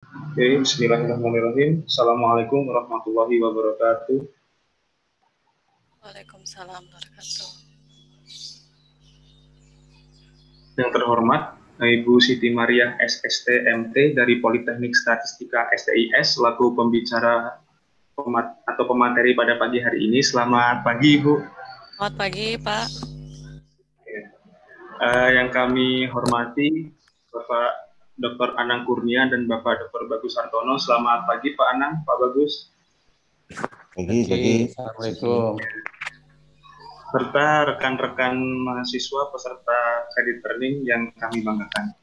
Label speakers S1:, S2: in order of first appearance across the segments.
S1: Oke, bismillahirrahmanirrahim. Assalamualaikum warahmatullahi wabarakatuh.
S2: Waalaikumsalam warahmatullahi wabarakatuh.
S1: Yang terhormat, Ibu Siti Mariah SST MT dari Politeknik Statistika STIS selaku pembicara atau pemateri pada pagi hari ini. Selamat pagi, Ibu.
S2: Selamat pagi, Pak.
S1: Yang kami hormati Bapak Dr. Anang Kurnia dan Bapak Dr. Bagus Hartono. Selamat pagi, Pak Anang, Pak Bagus.
S3: Pagi. Assalamualaikum.
S1: Serta rekan-rekan mahasiswa peserta kredit earning yang kami banggakan.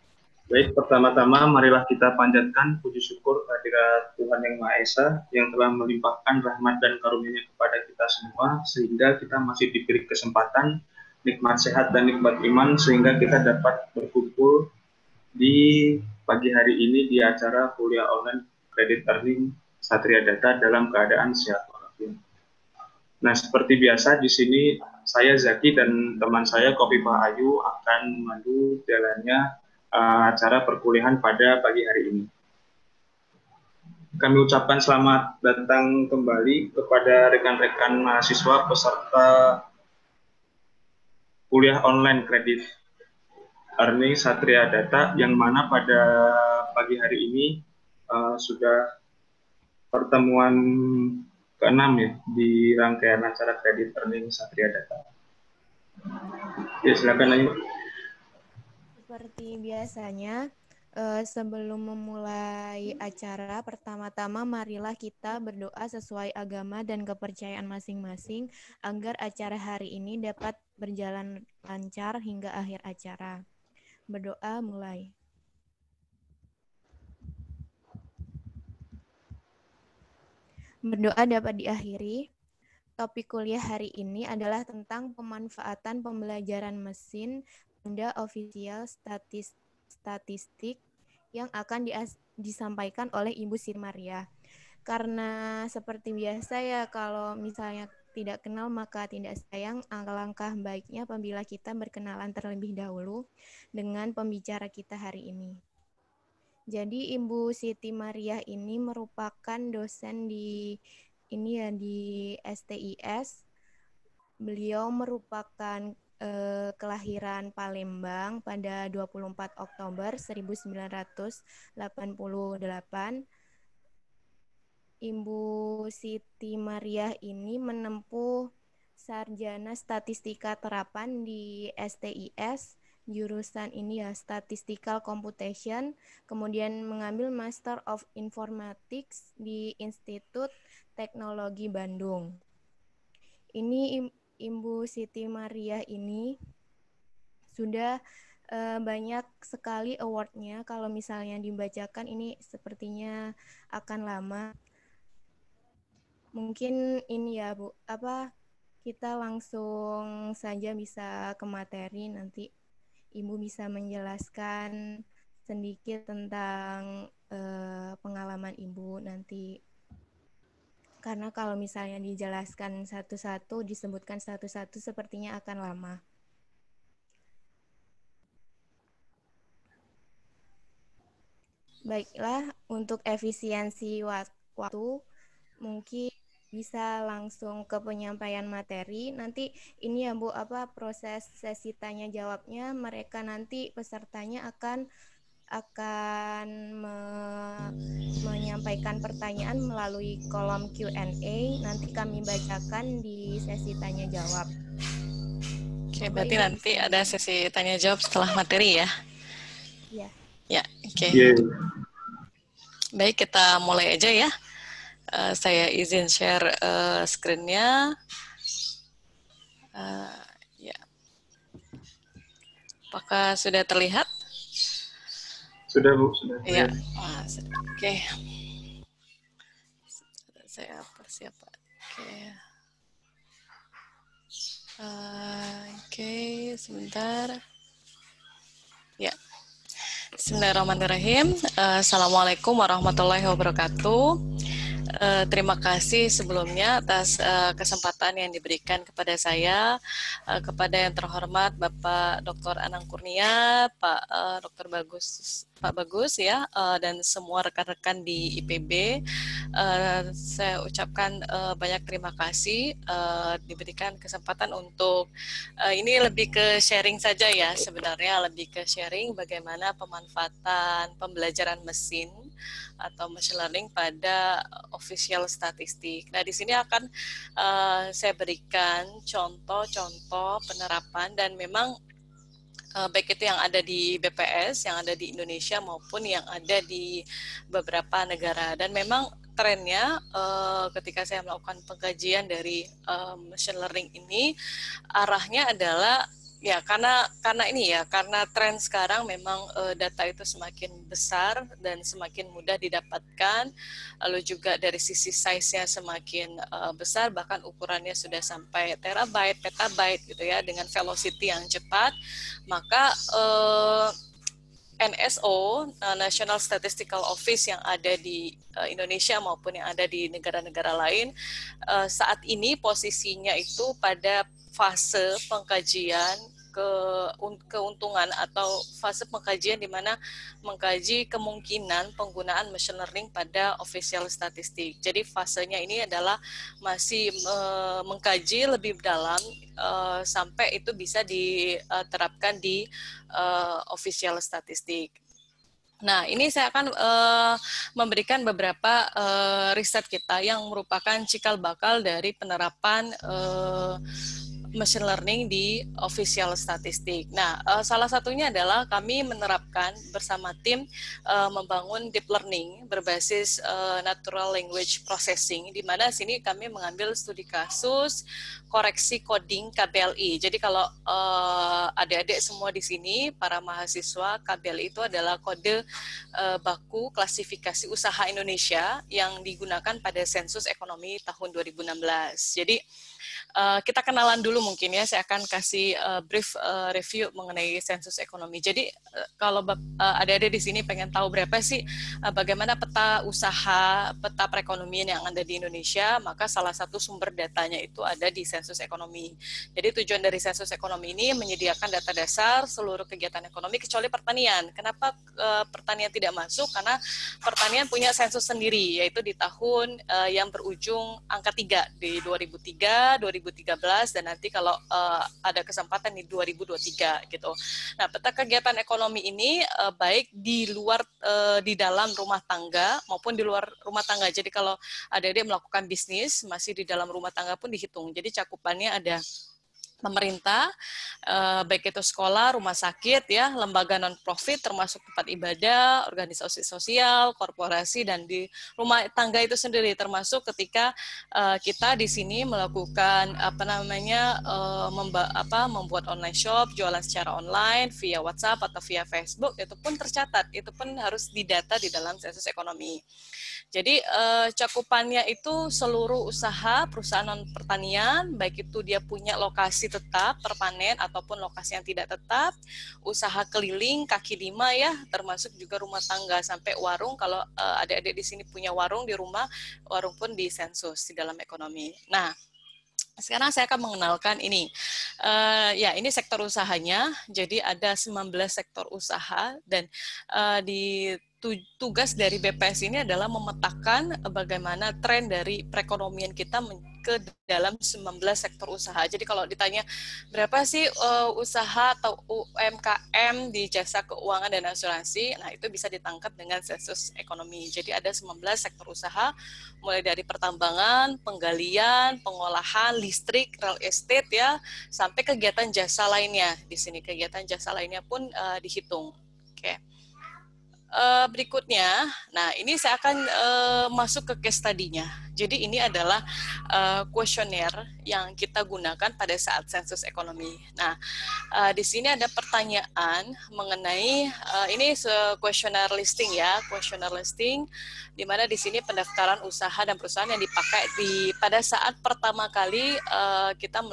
S1: Baik, pertama-tama marilah kita panjatkan puji syukur kehadirat Tuhan Yang Maha Esa yang telah melimpahkan rahmat dan karunia-Nya kepada kita semua sehingga kita masih diberi kesempatan nikmat sehat dan nikmat iman sehingga kita dapat berkumpul di pagi hari ini di acara kuliah online kredit earning Satria Data dalam keadaan sehat walafiat. Nah, seperti biasa di sini saya Zaki dan teman saya Kofifah Ayu akan memandu jalannya acara perkuliahan pada pagi hari ini. Kami ucapkan selamat datang kembali kepada rekan-rekan mahasiswa peserta kuliah online kredit earning Satria Data yang mana pada pagi hari ini sudah pertemuan ke-6 ya di rangkaian acara kredit earning Satria Data. Ya, silakan Ayu.
S4: Seperti biasanya, sebelum memulai acara, pertama-tama marilah kita berdoa sesuai agama dan kepercayaan masing-masing agar acara hari ini dapat berjalan lancar hingga akhir acara. Berdoa mulai. Berdoa dapat diakhiri. Topik kuliah hari ini adalah tentang pemanfaatan pembelajaran mesin pada official statistik yang akan disampaikan oleh Ibu Siti Mariah. Karena seperti biasa ya, kalau misalnya tidak kenal maka tidak sayang, alangkah baiknya apabila kita berkenalan terlebih dahulu dengan pembicara kita hari ini. Jadi Ibu Siti Mariah ini merupakan dosen di STIS. Beliau merupakan kelahiran Palembang pada 24 Oktober 1988. Ibu Siti Mariah ini menempuh sarjana statistika terapan di STIS, jurusan ini ya Statistical Computation, kemudian mengambil Master of Informatics di Institut Teknologi Bandung. Ini Ibu Siti Mariah ini sudah banyak sekali award-nya. Kalau misalnya dibacakan ini sepertinya akan lama. Mungkin ini ya Bu, kita langsung saja bisa ke materi, nanti Ibu bisa menjelaskan sedikit tentang pengalaman Ibu nanti. Karena kalau misalnya dijelaskan satu-satu, disebutkan satu-satu sepertinya akan lama. Baiklah, untuk efisiensi waktu, mungkin bisa langsung ke penyampaian materi. Nanti ini ya Bu, proses sesi tanya jawabnya, mereka nanti pesertanya akan menyampaikan pertanyaan melalui kolom Q&A. Nanti kami bacakan di sesi tanya jawab.
S2: Oke, berarti nanti ada sesi tanya jawab setelah materi ya?
S4: Iya.
S2: Ya, oke. Baik, kita mulai aja ya. Saya izin share screen-nya. Ya. Apakah sudah terlihat?
S1: Sudah Bu, sudah.
S2: Iya. Oke. Saya persiapan. Oke, sebentar. Ya. Bismillahirrahmanirrahim. Assalamualaikum warahmatullahi wabarakatuh. Terima kasih sebelumnya atas kesempatan yang diberikan kepada saya, kepada yang terhormat Bapak Dr. Anang Kurnia, Dr. Pak Bagus ya, dan semua rekan-rekan di IPB. Saya ucapkan banyak terima kasih diberikan kesempatan untuk ini lebih ke sharing saja ya, sebenarnya lebih ke sharing bagaimana pemanfaatan pembelajaran mesin atau machine learning pada official statistik. Nah, di sini akan saya berikan contoh-contoh penerapan dan memang baik itu yang ada di BPS, yang ada di Indonesia maupun yang ada di beberapa negara. Dan memang trennya ketika saya melakukan pengkajian dari machine learning ini, arahnya adalah ya karena ini ya, karena tren sekarang memang data itu semakin besar dan semakin mudah didapatkan, lalu juga dari sisi size-nya semakin besar, bahkan ukurannya sudah sampai terabyte, petabyte gitu ya, dengan velocity yang cepat, maka NSO, National Statistical Office yang ada di Indonesia maupun yang ada di negara-negara lain, saat ini posisinya itu pada fase pengkajian keuntungan atau fase pengkajian di mana mengkaji kemungkinan penggunaan machine learning pada official statistik. Jadi fasenya ini adalah masih mengkaji lebih dalam sampai itu bisa diterapkan di official statistik. Nah, ini saya akan memberikan beberapa riset kita yang merupakan cikal bakal dari penerapan machine learning di official statistik. Nah, salah satunya adalah kami menerapkan bersama tim membangun deep learning berbasis natural language processing, di mana sini kami mengambil studi kasus koreksi coding KBLI. Jadi kalau adik-adik semua di sini, para mahasiswa, KBLI itu adalah kode baku klasifikasi usaha Indonesia yang digunakan pada sensus ekonomi tahun 2016. Jadi kita kenalan dulu mungkin ya, saya akan kasih brief review mengenai sensus ekonomi. Jadi kalau adik-adik di sini pengen tahu berapa sih bagaimana peta usaha, peta perekonomian yang ada di Indonesia, maka salah satu sumber datanya itu ada di sensus ekonomi. Jadi tujuan dari sensus ekonomi ini menyediakan data dasar seluruh kegiatan ekonomi kecuali pertanian. Kenapa pertanian tidak masuk? Karena pertanian punya sensus sendiri, yaitu di tahun yang berujung angka 3 di 2003, 2013, dan nanti kalau ada kesempatan di 2023 gitu. Nah, peta kegiatan ekonomi ini baik di luar, di dalam rumah tangga maupun di luar rumah tangga. Jadi kalau adik-adik melakukan bisnis masih di dalam rumah tangga pun dihitung. Jadi cakupannya ada pemerintah, baik itu sekolah, rumah sakit, ya, lembaga non-profit, termasuk tempat ibadah, organisasi sosial, korporasi, dan di rumah tangga itu sendiri, termasuk ketika kita di sini melakukan membuat online shop, jualan secara online via WhatsApp atau via Facebook, itu pun tercatat, itu pun harus didata di dalam sensus ekonomi. Jadi cakupannya itu seluruh usaha perusahaan non pertanian, baik itu dia punya lokasi tetap permanen ataupun lokasi yang tidak tetap, usaha keliling kaki lima ya, termasuk juga rumah tangga sampai warung. Kalau adik-adik di sini punya warung di rumah, warung pun di sensus di dalam ekonomi. Nah, sekarang saya akan mengenalkan ini. Ya, ini sektor usahanya. Jadi ada 19 sektor usaha dan tugas dari BPS ini adalah memetakan bagaimana tren dari perekonomian kita ke dalam 19 sektor usaha. Jadi kalau ditanya berapa sih usaha atau UMKM di jasa keuangan dan asuransi, nah itu bisa ditangkap dengan sensus ekonomi. Jadi ada 19 sektor usaha, mulai dari pertambangan, penggalian, pengolahan, listrik, real estate ya, sampai kegiatan jasa lainnya. Di sini kegiatan jasa lainnya pun dihitung. Oke. Berikutnya, nah ini saya akan masuk ke case study-nya. Jadi ini adalah kuesioner yang kita gunakan pada saat sensus ekonomi. Nah, di sini ada pertanyaan mengenai ini kuesioner listing ya, kuesioner listing, di mana di sini pendaftaran usaha dan perusahaan yang dipakai pada saat pertama kali kita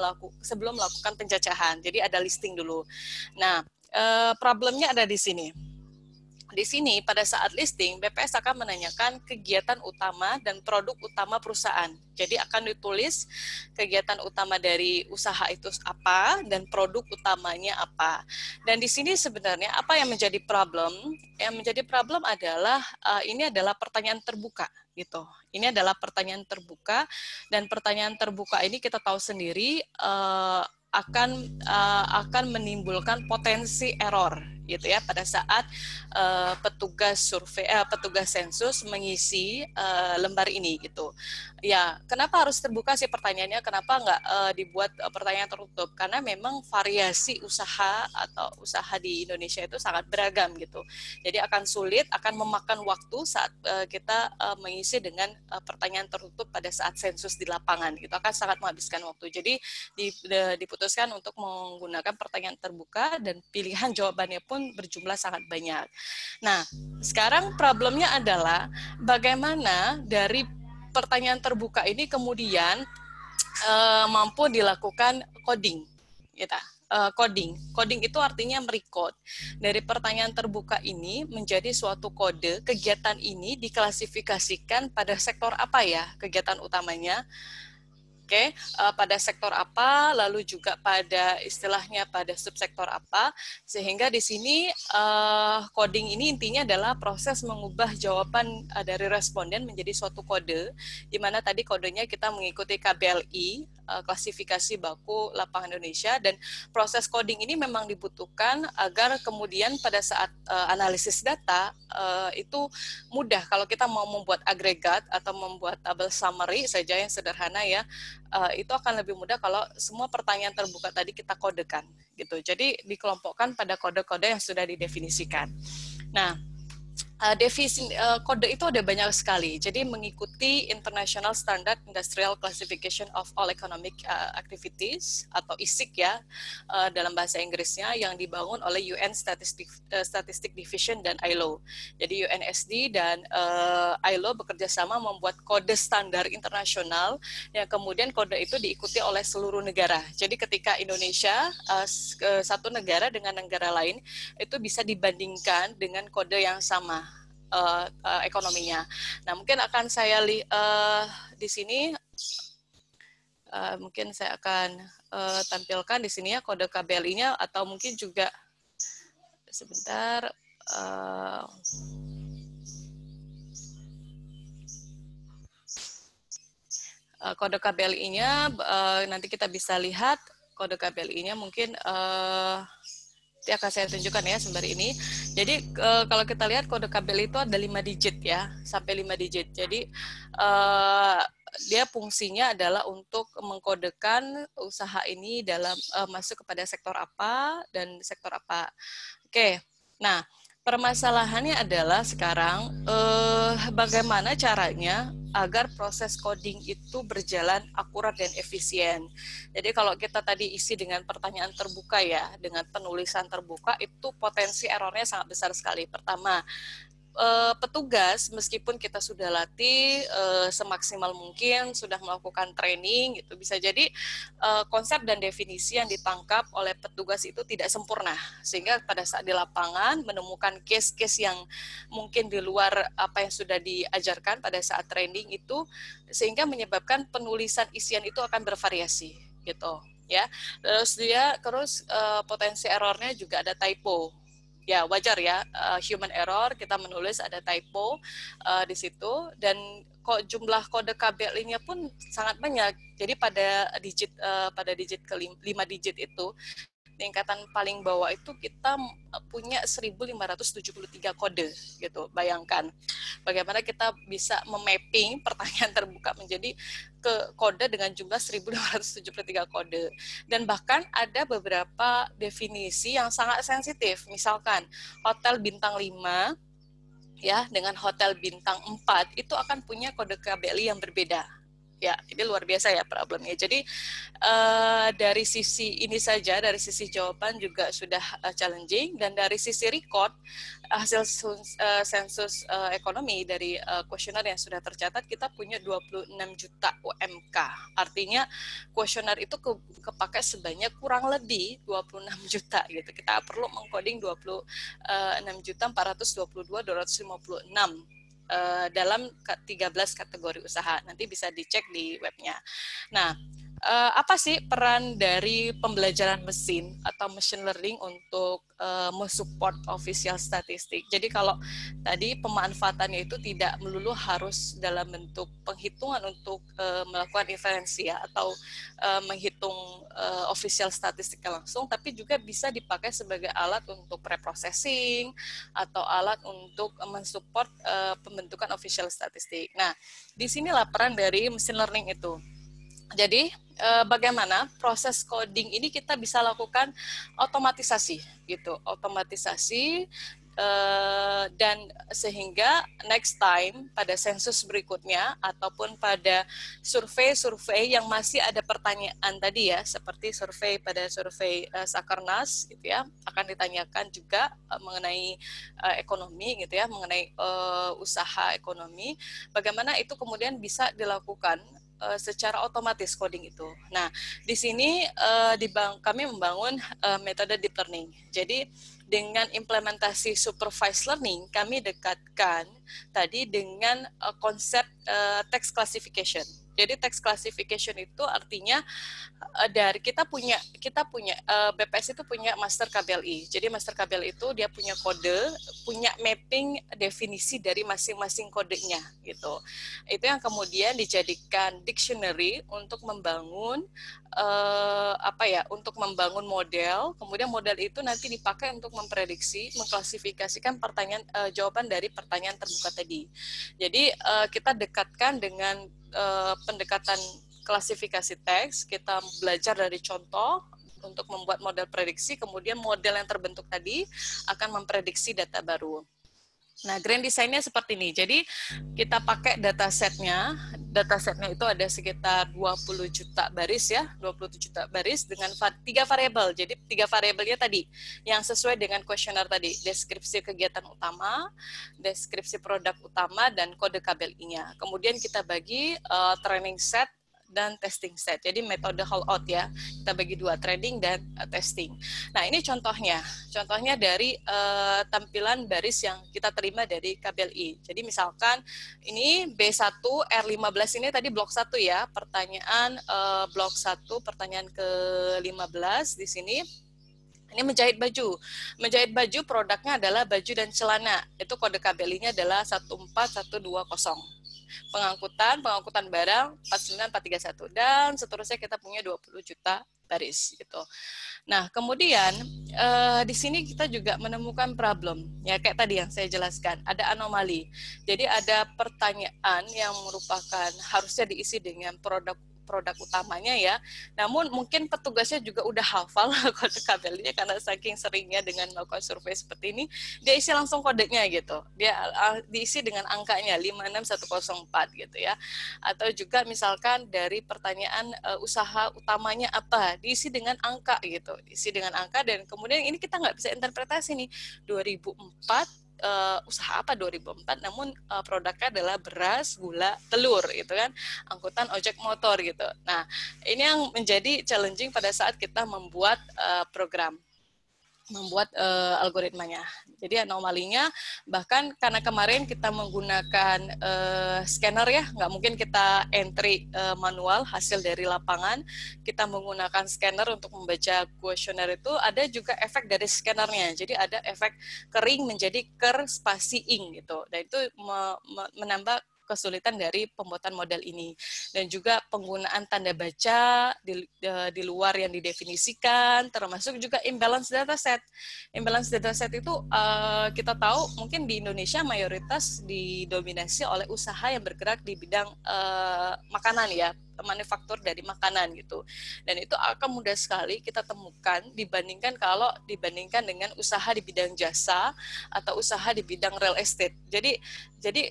S2: sebelum melakukan penjajahan. Jadi ada listing dulu. Nah, problemnya ada di sini. di sini pada saat listing, BPS akan menanyakan kegiatan utama dan produk utama perusahaan. Jadi akan ditulis kegiatan utama dari usaha itu apa dan produk utamanya apa. Dan di sini sebenarnya apa yang menjadi problem? Yang menjadi problem adalah ini adalah pertanyaan terbuka gitu. Ini adalah pertanyaan terbuka, dan pertanyaan terbuka ini kita tahu sendiri akan menimbulkan potensi error gitu ya pada saat petugas sensus mengisi lembar ini gitu. Ya, kenapa harus terbuka sih pertanyaannya? Kenapa nggak dibuat pertanyaan tertutup? Karena memang variasi usaha atau usaha di Indonesia itu sangat beragam gitu. Jadi akan sulit, akan memakan waktu saat kita mengisi dengan pertanyaan tertutup pada saat sensus di lapangan. Itu akan sangat menghabiskan waktu. Jadi diputuskan untuk menggunakan pertanyaan terbuka dan pilihan jawabannya pun berjumlah sangat banyak. Nah, sekarang problemnya adalah bagaimana dari pertanyaan terbuka ini kemudian mampu dilakukan coding, gitu. Coding itu artinya merecode. Dari pertanyaan terbuka ini menjadi suatu kode. Kegiatan ini diklasifikasikan pada sektor apa ya kegiatan utamanya. Oke, pada sektor apa, lalu juga pada istilahnya pada subsektor apa, sehingga di sini coding ini intinya adalah proses mengubah jawaban dari responden menjadi suatu kode, di mana tadi kodenya kita mengikuti KBLI, klasifikasi baku lapangan Indonesia, dan proses coding ini memang dibutuhkan agar kemudian pada saat analisis data itu mudah kalau kita mau membuat agregat atau membuat tabel summary saja yang sederhana ya. Itu akan lebih mudah kalau semua pertanyaan terbuka tadi kita kodekan gitu. Jadi dikelompokkan pada kode-kode yang sudah didefinisikan. Nah, kode itu ada banyak sekali. Jadi mengikuti International Standard Industrial Classification of All Economic Activities atau ISIC ya dalam bahasa Inggrisnya, yang dibangun oleh UN Statistic Division dan ILO. Jadi UNSD dan ILO bekerja sama membuat kode standar internasional yang kemudian kode itu diikuti oleh seluruh negara. Jadi ketika Indonesia satu negara dengan negara lain itu bisa dibandingkan dengan kode yang sama ekonominya. Nah, mungkin akan saya di sini mungkin saya akan tampilkan di sini ya kode KBLI-nya, atau mungkin juga sebentar kode KBLI-nya nanti kita bisa lihat kode KBLI-nya mungkin nanti akan saya tunjukkan ya sembari ini. Jadi kalau kita lihat kode KBLI itu ada 5 digit ya, sampai 5 digit. Jadi dia fungsinya adalah untuk mengkodekan usaha ini dalam masuk kepada sektor apa dan sektor apa. Oke, nah permasalahannya adalah sekarang bagaimana caranya agar proses coding itu berjalan akurat dan efisien. Jadi kalau kita tadi isi dengan pertanyaan terbuka ya, dengan penulisan terbuka, itu potensi errornya sangat besar sekali. Pertama, petugas meskipun kita sudah latih semaksimal mungkin, sudah melakukan training, itu bisa jadi konsep dan definisi yang ditangkap oleh petugas itu tidak sempurna, sehingga pada saat di lapangan menemukan case-case yang mungkin di luar apa yang sudah diajarkan pada saat training itu, sehingga menyebabkan penulisan isian itu akan bervariasi gitu ya. Terus potensi errornya juga ada typo. Ya wajar ya, human error, kita menulis ada typo di situ, dan kok jumlah kode KBLI-nya pun sangat banyak. Jadi pada digit ke 5 digit itu, tingkatan paling bawah itu kita punya 1.573 kode gitu. Bayangkan bagaimana kita bisa memapping pertanyaan terbuka menjadi ke kode dengan jumlah 1.573 kode. Dan bahkan ada beberapa definisi yang sangat sensitif. Misalkan hotel bintang 5 ya dengan hotel bintang 4 itu akan punya kode KBLI yang berbeda Ya, ini luar biasa ya problemnya. Jadi dari sisi ini saja, dari sisi jawaban juga sudah challenging, dan dari sisi record hasil sensus ekonomi dari kuesioner yang sudah tercatat, kita punya 26 juta UMK. Artinya kuesioner itu kepakai sebanyak kurang lebih 26 juta gitu. Kita perlu mengcoding 26.422.256 dalam 13 kategori usaha. Nanti bisa dicek di webnya. Nah, apa sih peran dari pembelajaran mesin atau machine learning untuk mensupport official statistik? Jadi kalau tadi pemanfaatannya itu tidak melulu harus dalam bentuk penghitungan untuk melakukan inferensi ya, atau menghitung official statistik langsung, tapi juga bisa dipakai sebagai alat untuk preprocessing atau alat untuk mensupport pembentukan official statistik. Nah, disinilah peran dari machine learning itu. Jadi bagaimana proses coding ini kita bisa lakukan otomatisasi gitu, otomatisasi dan sehingga next time pada sensus berikutnya ataupun pada survei-survei yang masih ada pertanyaan tadi ya, seperti survei Sakernas gitu ya, akan ditanyakan juga mengenai ekonomi gitu ya, mengenai usaha ekonomi, bagaimana itu kemudian bisa dilakukan secara otomatis coding itu. Nah, di sini kami membangun metode deep learning. Jadi dengan implementasi supervised learning, kami dekatkan tadi dengan konsep text classification. Jadi text classification itu artinya dari kita punya BPS itu punya master KBLI. Jadi master KBLI itu dia punya kode, punya mapping definisi dari masing-masing kodenya gitu. Itu yang kemudian dijadikan dictionary untuk membangun untuk membangun model. Kemudian model itu nanti dipakai untuk memprediksi, mengklasifikasikan jawaban dari pertanyaan terbuka tadi. Jadi kita dekatkan dengan pendekatan klasifikasi teks, kita belajar dari contoh untuk membuat model prediksi, kemudian model yang terbentuk tadi akan memprediksi data baru. Nah, grand design-nya seperti ini. Jadi kita pakai datasetnya itu ada sekitar 20 juta baris ya, 27 juta baris dengan 3 variabel. Jadi 3 variabelnya tadi yang sesuai dengan kuesioner tadi, deskripsi kegiatan utama, deskripsi produk utama, dan kode KBLI-nya. Kemudian kita bagi training set dan testing set. Jadi metode holdout ya. Kita bagi 2, training dan testing. Nah, ini contohnya dari tampilan baris yang kita terima dari KBLI. Jadi misalkan ini B1 R15 ini tadi blok 1 ya, pertanyaan blok 1, pertanyaan ke-15 di sini. Ini menjahit baju. Menjahit baju produknya adalah baju dan celana. Itu kode KBLI-nya adalah 14120. Pengangkutan barang 49431, dan seterusnya kita punya 20 juta baris gitu. Nah, kemudian di sini kita juga menemukan problem ya, kayak tadi yang saya jelaskan, ada anomali. Jadi ada pertanyaan yang merupakan harusnya diisi dengan produk utamanya ya. Namun mungkin petugasnya juga udah hafal kode KBLI-nya karena saking seringnya dengan melakukan survei seperti ini, dia isi langsung kodenya gitu. Dia diisi dengan angkanya 56104 gitu ya. Atau juga misalkan dari pertanyaan usaha utamanya apa, diisi dengan angka gitu. Diisi dengan angka, dan kemudian ini kita nggak bisa interpretasi nih 2004 usaha apa 2004, namun produknya adalah beras, gula, telur gitu kan, angkutan ojek motor gitu. Nah, ini yang menjadi challenging pada saat kita membuat algoritmanya. Jadi anomalinya, bahkan karena kemarin kita menggunakan scanner ya, nggak mungkin kita entry manual hasil dari lapangan, kita menggunakan scanner untuk membaca kuesioner itu, ada juga efek dari scannernya. Jadi ada efek kering menjadi ker spasi ing gitu, dan itu menambah kesulitan dari pembuatan model ini. Dan juga penggunaan tanda baca di luar yang didefinisikan, termasuk juga imbalance dataset. Imbalance dataset itu kita tahu mungkin di Indonesia mayoritas didominasi oleh usaha yang bergerak di bidang makanan ya, manufaktur dari makanan gitu. Dan itu akan mudah sekali kita temukan dibandingkan dengan usaha di bidang jasa atau usaha di bidang real estate. Jadi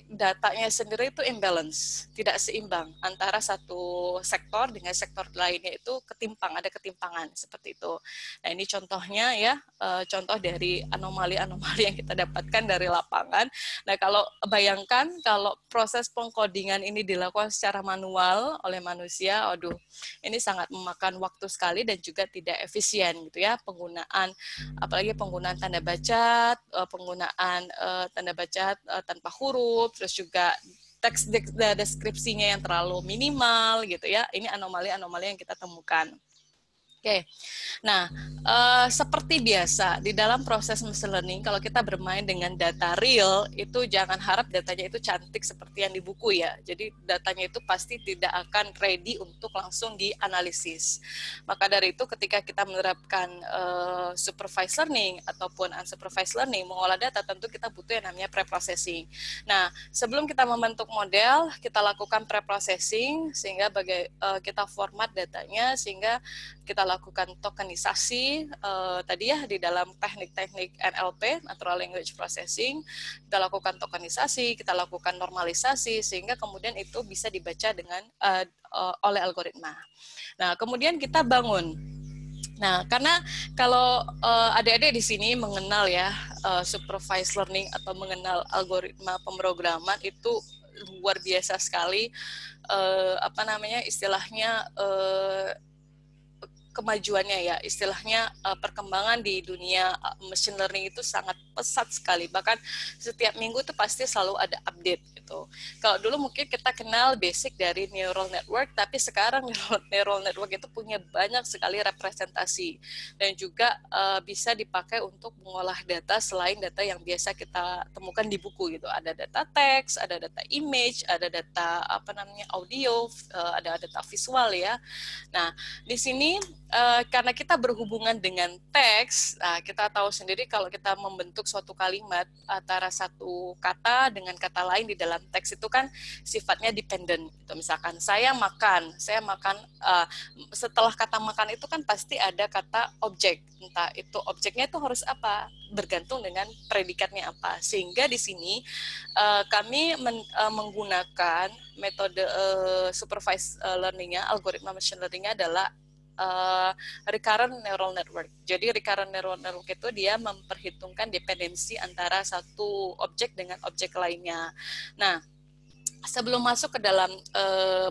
S2: datanya sendiri itu imbalance, tidak seimbang antara satu sektor dengan sektor lainnya, itu ada ketimpangan seperti itu. Nah, ini contohnya ya, contoh dari anomali-anomali yang kita dapatkan dari lapangan. Nah, kalau bayangkan kalau proses pengkodingan ini dilakukan secara manual oleh manusia, aduh, ini sangat memakan waktu sekali dan juga tidak efisien gitu ya, apalagi penggunaan tanda baca, tanpa huruf, terus juga teks deskripsinya yang terlalu minimal gitu ya. Ini anomali-anomali yang kita temukan. Oke, nah seperti biasa di dalam proses machine learning, kalau kita bermain dengan data real, itu jangan harap datanya itu cantik seperti yang di buku ya. Jadi datanya itu pasti tidak akan ready untuk langsung dianalisis. Maka dari itu ketika kita menerapkan supervised learning ataupun unsupervised learning, mengolah data tentu kita butuh yang namanya preprocessing. Nah, sebelum kita membentuk model, kita lakukan preprocessing sehingga kita format datanya, sehingga kita lakukan tokenisasi tadi ya di dalam teknik-teknik NLP, Natural Language Processing. Kita lakukan tokenisasi, kita lakukan normalisasi sehingga kemudian itu bisa dibaca oleh algoritma. Nah, kemudian kita bangun. Nah, karena kalau adik-adik di sini mengenal ya supervised learning atau mengenal algoritma pemrograman, itu luar biasa sekali istilahnya kemajuannya ya, istilahnya perkembangan di dunia machine learning itu sangat pesat sekali, bahkan setiap minggu itu pasti selalu ada update gitu. Kalau dulu mungkin kita kenal basic dari neural network, tapi sekarang neural network itu punya banyak sekali representasi dan juga bisa dipakai untuk mengolah data selain data yang biasa kita temukan di buku gitu. Ada data teks, ada data image, ada data audio, ada data visual ya. Nah, di sini karena kita berhubungan dengan teks, kita tahu sendiri kalau kita membentuk suatu kalimat antara satu kata dengan kata lain di dalam teks itu kan sifatnya dependent. Gitu. Misalkan saya makan, setelah kata makan itu kan pasti ada kata objek. Entah itu objeknya itu harus apa, bergantung dengan predikatnya apa. Sehingga di sini kami menggunakan metode supervised learning-nya, algoritma machine learning-nya adalah recurrent neural network. Jadi recurrent neural network itu dia memperhitungkan dependensi antara satu objek dengan objek lainnya. Nah, sebelum masuk ke dalam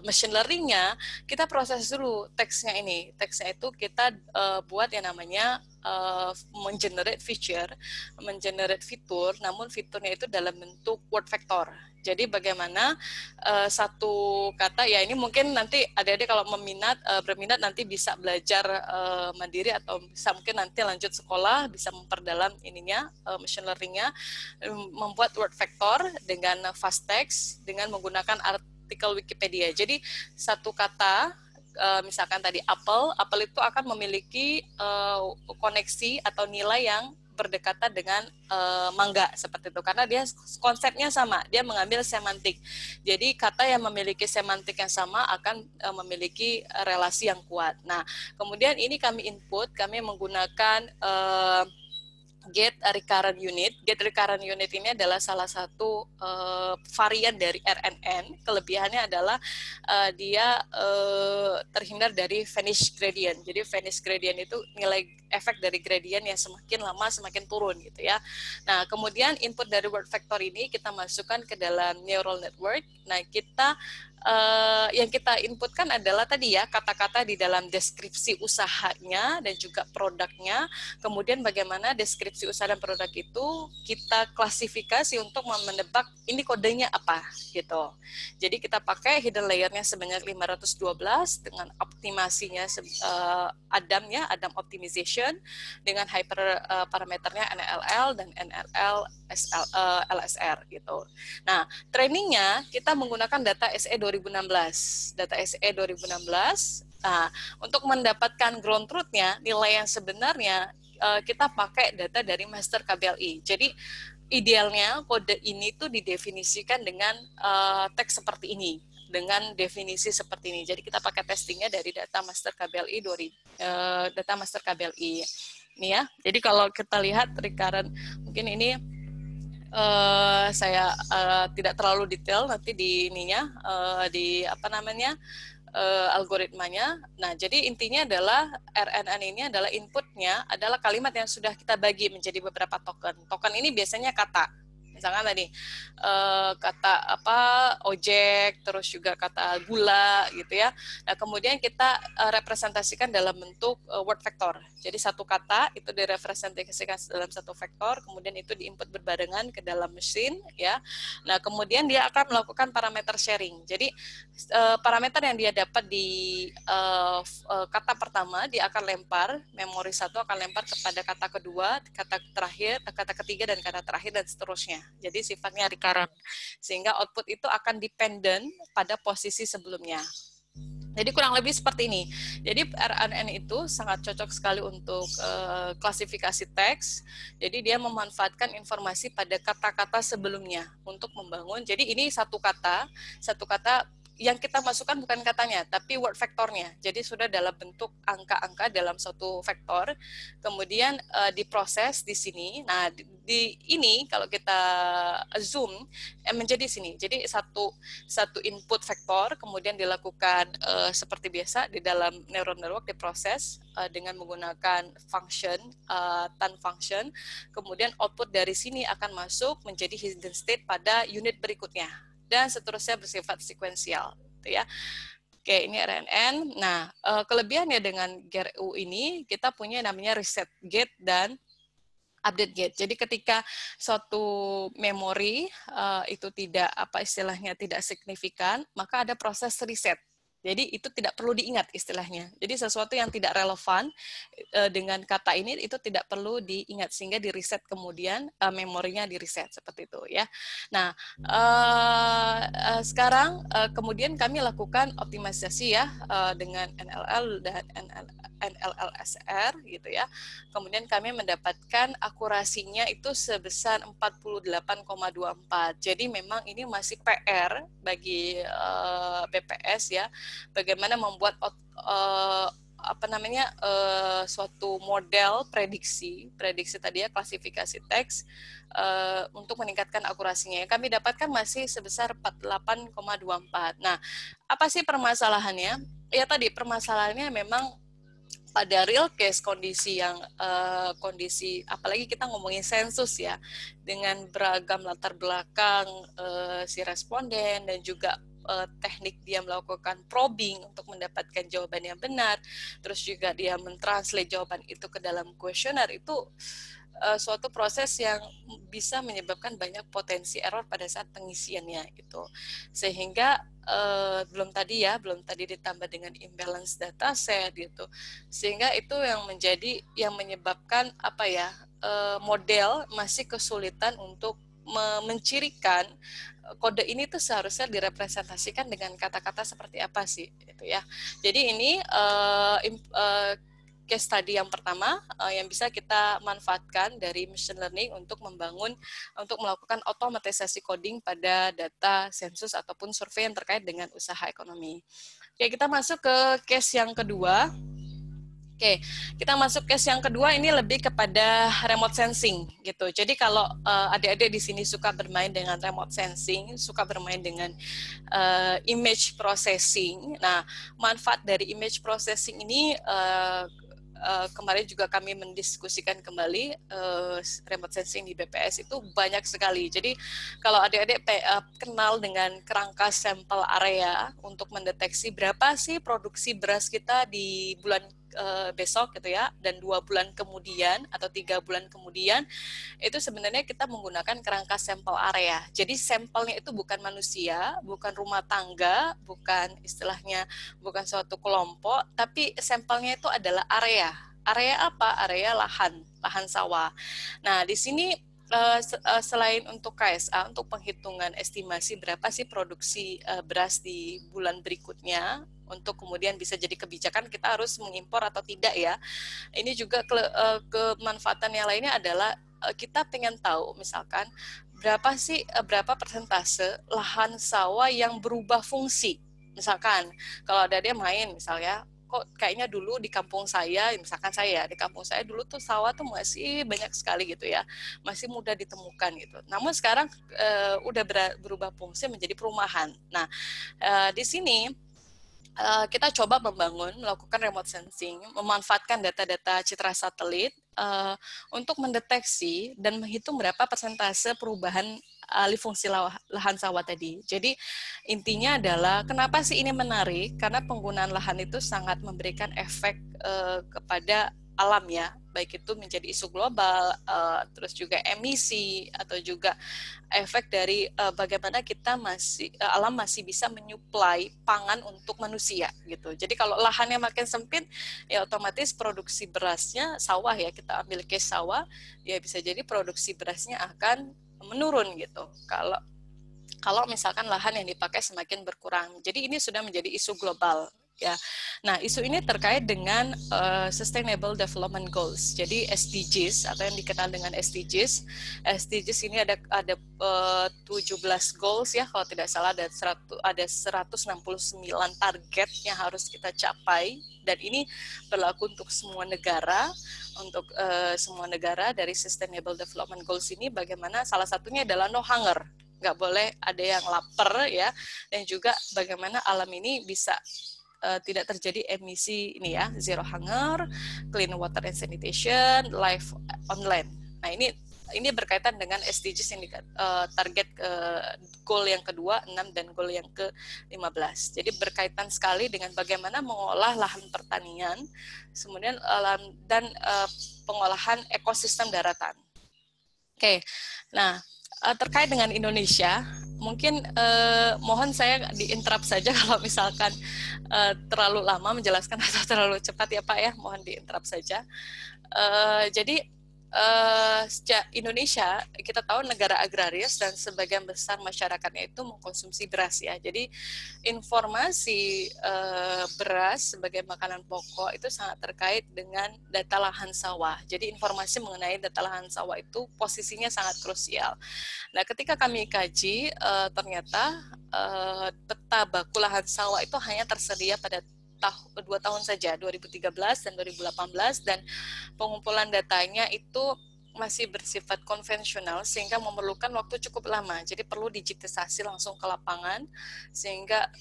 S2: machine learning-nya, kita proses dulu teksnya ini. Teksnya itu kita buat yang namanya mengenerate fitur, namun fiturnya itu dalam bentuk word vector. Jadi bagaimana satu kata, ya ini mungkin nanti adik-adik kalau berminat nanti bisa belajar mandiri atau bisa mungkin nanti lanjut sekolah, bisa memperdalam machine learning-nya, membuat word vector dengan fast text dengan menggunakan artikel Wikipedia. Jadi satu kata, misalkan tadi apel itu akan memiliki koneksi atau nilai yang berdekatan dengan mangga seperti itu, karena dia konsepnya sama, dia mengambil semantik. Jadi kata yang memiliki semantik yang sama akan memiliki relasi yang kuat. Nah, kemudian ini kami menggunakan Get recurrent unit. Get recurrent unit ini adalah salah satu varian dari RNN. Kelebihannya adalah dia terhindar dari Vanish gradient. Jadi Vanish gradient itu nilai efek dari gradient yang semakin lama semakin turun gitu ya. Nah, kemudian input dari word vector ini kita masukkan ke dalam neural network. Nah, yang kita inputkan adalah tadi ya kata-kata di dalam deskripsi usahanya dan juga produknya. Kemudian bagaimana deskripsi usaha dan produk itu kita klasifikasi untuk menebak ini kodenya apa gitu. Jadi kita pakai hidden layer-nya sebanyak 512 dengan optimasinya Adam optimization dengan hyper parameternya NLL dan NLL LSR gitu. Nah, trainingnya kita menggunakan data SE 2016. Data SE 2016. Nah, untuk mendapatkan ground truth-nya, nilai yang sebenarnya kita pakai data dari master KBLI. Jadi idealnya kode ini tuh didefinisikan dengan teks seperti ini. dengan definisi seperti ini. Jadi kita pakai testingnya dari data master KBLI data master KBLI ini ya. Jadi kalau kita lihat recurrent, mungkin ini saya tidak terlalu detail nanti di ininya di apa namanya algoritmanya. Nah, jadi intinya adalah RNN ini adalah inputnya adalah kalimat yang sudah kita bagi menjadi beberapa token. Token ini biasanya kata. Misalkan tadi kata apa ojek, terus juga kata gula gitu ya. Nah, kemudian kita representasikan dalam bentuk word vector. Jadi satu kata itu direpresentasikan dalam satu vektor, kemudian itu diinput berbarengan ke dalam mesin ya. Nah, kemudian dia akan melakukan parameter sharing. Jadi parameter yang dia dapat di kata pertama dia akan lempar, memori satu akan lempar kepada kata kedua, kata terakhir, kata ketiga dan kata terakhir dan seterusnya. Jadi sifatnya recurrent, sehingga output itu akan dependent pada posisi sebelumnya. Jadi kurang lebih seperti ini. Jadi RNN itu sangat cocok sekali untuk klasifikasi teks. Jadi dia memanfaatkan informasi pada kata-kata sebelumnya untuk membangun. Jadi ini satu kata yang kita masukkan bukan katanya, tapi word vektornya. Jadi sudah dalam bentuk angka-angka dalam satu vektor, kemudian diproses di sini. Nah, di ini kalau kita zoom menjadi sini. Jadi satu input vektor, kemudian dilakukan seperti biasa di dalam neural network diproses dengan menggunakan function, tan function. Kemudian output dari sini akan masuk menjadi hidden state pada unit berikutnya. Dan seterusnya bersifat sekuensial, gitu ya. Oke, ini RNN. Nah, kelebihannya dengan GRU ini kita punya namanya reset gate dan update gate. Jadi ketika suatu memori itu tidak tidak signifikan, maka ada proses reset. Jadi itu tidak perlu diingat istilahnya. Jadi sesuatu yang tidak relevan dengan kata ini itu tidak perlu diingat sehingga di reset kemudian memorinya di reset seperti itu ya. Nah sekarang kemudian kami lakukan optimalisasi ya dengan NLL dan NLLSR gitu ya. Kemudian kami mendapatkan akurasinya itu sebesar 48,24. Jadi memang ini masih PR bagi BPS ya. Bagaimana membuat suatu model prediksi tadi ya, klasifikasi teks untuk meningkatkan akurasinya. Yang kami dapatkan masih sebesar 48,24. Nah, apa sih permasalahannya? Ya tadi permasalahannya memang pada real case kondisi yang apalagi kita ngomongin sensus ya, dengan beragam latar belakang si responden dan juga teknik dia melakukan probing untuk mendapatkan jawaban yang benar, terus juga dia mentranslate jawaban itu ke dalam kuesioner, itu suatu proses yang bisa menyebabkan banyak potensi error pada saat pengisiannya itu. Sehingga belum tadi ditambah dengan imbalance dataset gitu. Sehingga itu yang menyebabkan model masih kesulitan untuk mencirikan kode ini tuh seharusnya direpresentasikan dengan kata-kata seperti apa sih itu ya. Jadi ini case study yang pertama yang bisa kita manfaatkan dari machine learning untuk melakukan otomatisasi coding pada data sensus ataupun survei yang terkait dengan usaha ekonomi. Oke, kita masuk ke case yang kedua. Oke, kita masuk case yang kedua, ini lebih kepada remote sensing gitu. Jadi kalau adik-adik di sini suka bermain dengan remote sensing, suka bermain dengan image processing. Nah, manfaat dari image processing ini kemarin juga kami mendiskusikan kembali remote sensing di BPS itu banyak sekali. Jadi kalau adik-adik kenal dengan kerangka sampel area untuk mendeteksi berapa sih produksi beras kita di bulan besok gitu ya, dan 2 bulan kemudian atau 3 bulan kemudian, itu sebenarnya kita menggunakan kerangka sampel area. Jadi sampelnya itu bukan manusia, bukan rumah tangga, bukan suatu kelompok, tapi sampelnya itu adalah area. Area apa? Area lahan sawah. Nah, di sini selain untuk KSA, untuk penghitungan estimasi berapa sih produksi beras di bulan berikutnya, untuk kemudian bisa jadi kebijakan kita harus mengimpor atau tidak ya. Ini juga kemanfaatan yang lainnya adalah kita pengen tahu misalkan berapa persentase lahan sawah yang berubah fungsi. Misalkan kalau ada dia main misalnya, kok kayaknya dulu di kampung saya, misalkan saya di kampung saya dulu tuh sawah tuh masih banyak sekali gitu ya, masih mudah ditemukan gitu. Namun sekarang udah berubah fungsi menjadi perumahan. Nah, di sini kita coba melakukan remote sensing, memanfaatkan data-data citra satelit untuk mendeteksi dan menghitung berapa persentase perubahan alih fungsi lahan sawah tadi. Jadi intinya adalah kenapa sih ini menarik? Karena penggunaan lahan itu sangat memberikan efek kepada alam ya, baik itu menjadi isu global, terus juga emisi atau juga efek dari bagaimana kita alam masih bisa menyuplai pangan untuk manusia gitu. Jadi kalau lahannya makin sempit, ya otomatis produksi berasnya sawah ya, kita ambil case sawah, ya bisa jadi produksi berasnya akan menurun gitu. Kalau misalkan lahan yang dipakai semakin berkurang. Jadi ini sudah menjadi isu global. Ya, nah isu ini terkait dengan Sustainable Development Goals. Jadi SDGs atau yang dikenal dengan SDGs. SDGs ini ada 17 goals ya, kalau tidak salah ada 169 target yang harus kita capai. Dan ini berlaku untuk semua negara, semua negara dari Sustainable Development Goals ini. Bagaimana salah satunya adalah no hunger. Nggak boleh ada yang lapar ya, dan juga bagaimana alam ini bisa tidak terjadi emisi ini ya, zero hunger, clean water and sanitation, life on land. Nah ini berkaitan dengan SDGs yang target goal yang kedua, 6 dan goal yang ke-15. Jadi berkaitan sekali dengan bagaimana mengolah lahan pertanian, kemudian dan pengolahan ekosistem daratan. Oke, nah terkait dengan Indonesia, mungkin mohon saya diinterrupt saja kalau misalkan terlalu lama menjelaskan atau terlalu cepat ya Pak ya, mohon diinterrupt saja. Jadi sejak Indonesia, kita tahu negara agraris dan sebagian besar masyarakatnya itu mengkonsumsi beras ya. Jadi informasi beras sebagai makanan pokok itu sangat terkait dengan data lahan sawah. Jadi informasi mengenai data lahan sawah itu posisinya sangat krusial. Nah, ketika kami kaji, ternyata peta baku lahan sawah itu hanya tersedia pada 2 tahun saja, 2013 dan 2018, dan pengumpulan datanya itu masih bersifat konvensional sehingga memerlukan waktu cukup lama. Jadi perlu digitisasi langsung ke lapangan sehingga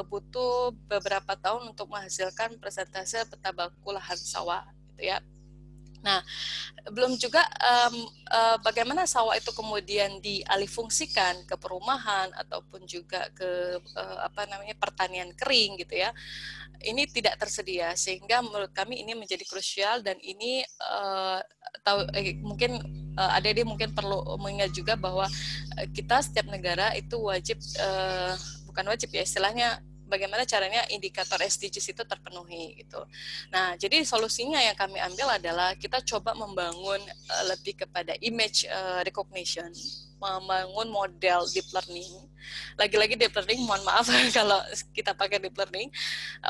S2: butuh beberapa tahun untuk menghasilkan persentase peta baku lahan sawah gitu ya. Nah, belum juga bagaimana sawah itu kemudian dialihfungsikan ke perumahan ataupun juga ke pertanian kering gitu ya. Ini tidak tersedia sehingga menurut kami ini menjadi krusial, dan ini mungkin adik-adik mungkin perlu mengingat juga bahwa kita setiap negara itu wajib bukan wajib ya, istilahnya bagaimana caranya indikator SDGs itu terpenuhi gitu. Nah, jadi solusinya yang kami ambil adalah kita coba membangun lebih kepada image recognition, membangun model deep learning. Lagi-lagi deep learning, mohon maaf kalau kita pakai deep learning,